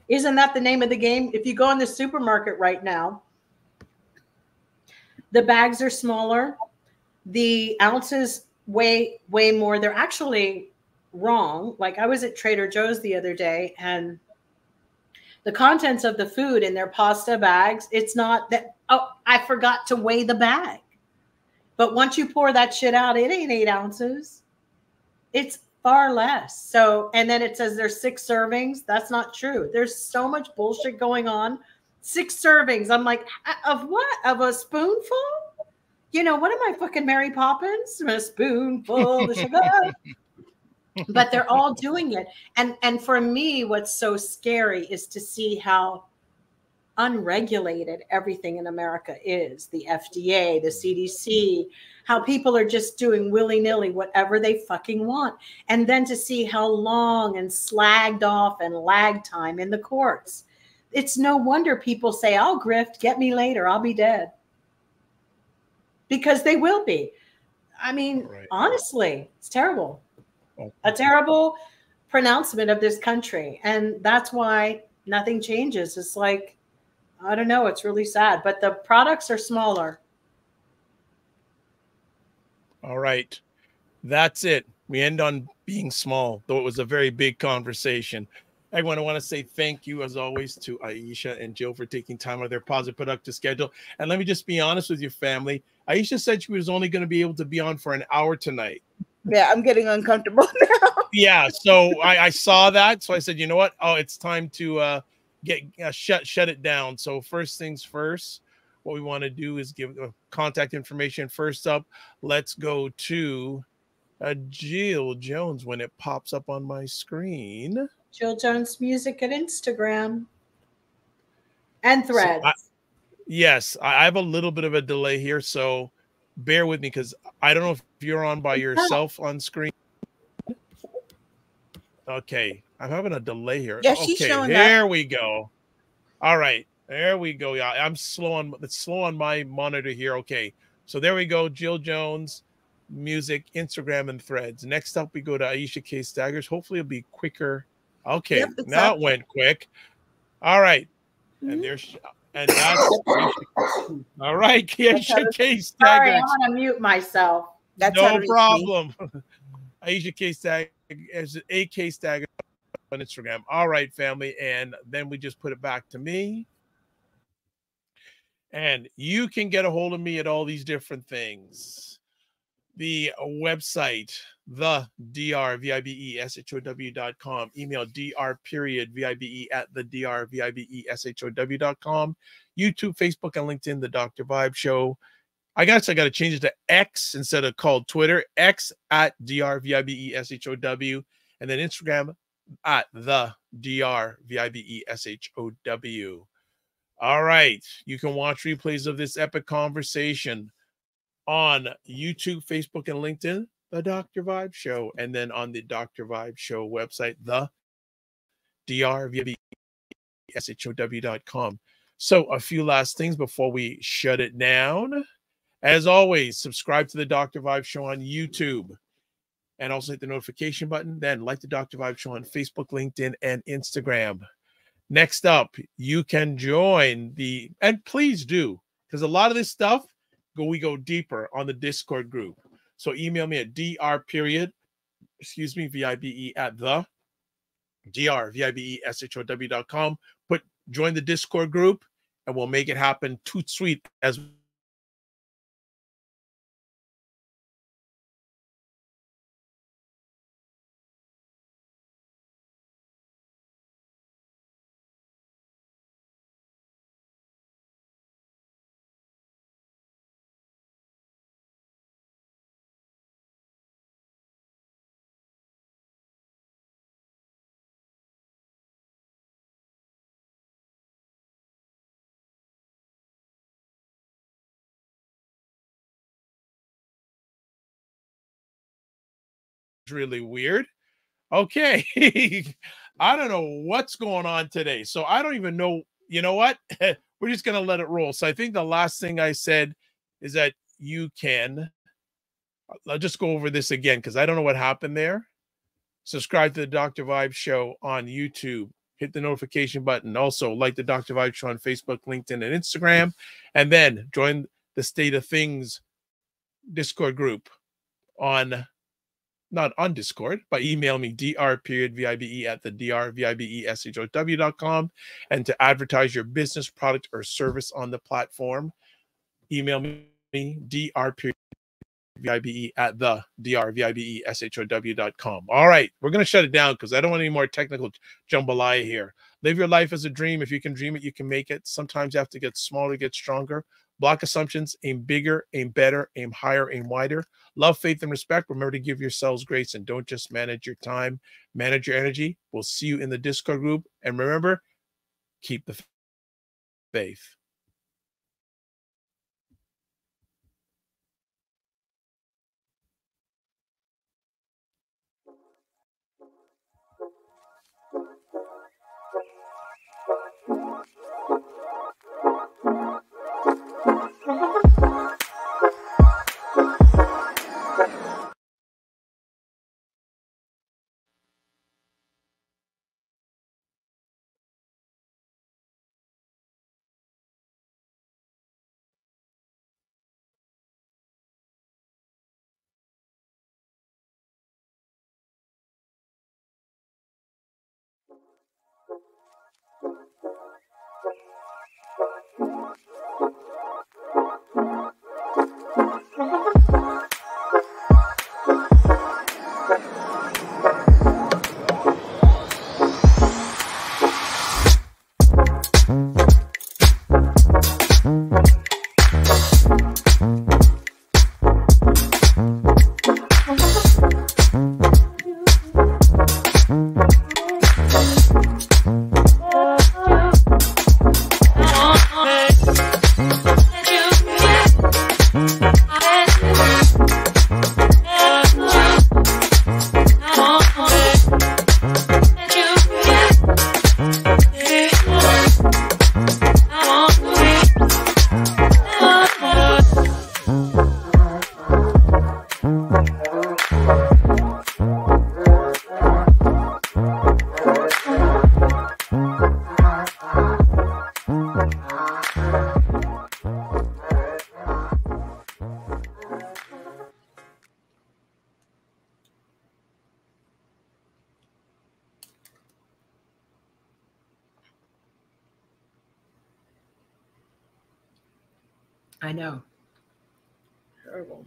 Isn't that the name of the game? If you go in the supermarket right now, the bags are smaller, the ounces weigh more. They're actually wrong. Like I was at Trader Joe's the other day, and the contents of the food in their pasta bags, it's not that, oh, I forgot to weigh the bag. But once you pour that shit out, it ain't 8 ounces. It's far less. So, and then it says there's 6 servings. That's not true. There's so much bullshit going on. 6 servings. I'm like, of what? Of a spoonful? You know, what am I, fucking Mary Poppins? A spoonful of sugar. But they're all doing it. And for me, what's so scary is to see how unregulated everything in America is. The FDA, the CDC, how people are just doing willy-nilly whatever they fucking want. And then to see how long and slagged off and lag time in the courts. It's no wonder people say, I'll grift, get me later, I'll be dead. Because they will be. I mean, honestly, it's terrible. A terrible pronouncement of this country. And that's why nothing changes. It's like, I don't know. It's really sad, but the products are smaller. All right. That's it. We end on being small, though it was a very big conversation. I want to say thank you, as always, to Aisha and Jill for taking time out of their positive, productive schedule. And let me just be honest with your family. Aisha said she was only going to be able to be on for an hour tonight. Yeah, I'm getting uncomfortable now. Yeah, so I saw that. So I said, you know what? Oh, it's time to shut it down. So first things first, what we want to do is give contact information. First up, let's go to Jill Jones when it pops up on my screen. Jill Jones Music at Instagram and Threads. So I have a little bit of a delay here, so bear with me because I don't know if you're on by yourself on screen. Okay, I'm having a delay here. Yeah, she's showing up. Here up. We go. All right, there we go. Yeah, it's slow on my monitor here. Okay, so there we go. Jill Jones Music, Instagram, and Threads. Next up, we go to Aisha K. Staggers. Hopefully, it'll be quicker. Okay, yep, now it went quick. All right, and there's that's all right. Aisha K. Staggers. Sorry, I'm gonna mute myself. That's no problem. Aisha K. Staggers is AK Staggers on Instagram. All right, family, and then we just put it back to me. And you can get a hold of me at all these different things. The website, the drvibeshow.com. Email dr.vibe@the drvibeshow.com. YouTube, Facebook, and LinkedIn, The Dr. Vibe Show. I got to change it to X instead of called Twitter. X at drvibeshow. And then Instagram at the drvibeshow. All right. You can watch replays of this epic conversation on YouTube, Facebook, and LinkedIn, The Dr. Vibe Show, and then on the Dr. Vibe Show website, the drvibeshow.com. So a few last things before we shut it down. As always, subscribe to the Dr. Vibe Show on YouTube and also hit the notification button. Then like the Dr. Vibe Show on Facebook, LinkedIn, and Instagram. Next up, you can join and please do, because a lot of this stuff, we go deeper on the Discord group. So email me at vibe at the drvibeshow.com. Join the Discord group, and we'll make it happen toot sweet as really weird. Okay. I don't know what's going on today. So I don't even know. You know what? We're just going to let it roll. So I think the last thing I said is that you can, I'll just go over this again because I don't know what happened there. Subscribe to the Dr. Vibe Show on YouTube. Hit the notification button. Also, like the Dr. Vibe Show on Facebook, LinkedIn, and Instagram. And then join the State of Things Discord group not on Discord, but email me dr.vibe at the drvibeshow.com. And to advertise your business, product, or service on the platform, email me dr.vibe at the drvibeshow.com. All right, we're going to shut it down because I don't want any more technical jambalaya here. Live your life as a dream. If you can dream it, you can make it. Sometimes you have to get smaller to get stronger. Block assumptions, aim bigger, aim better, aim higher, aim wider. Love, faith, and respect. Remember to give yourselves grace and don't just manage your time, manage your energy. We'll see you in the Discord group. And remember, keep the faith. I know. Terrible.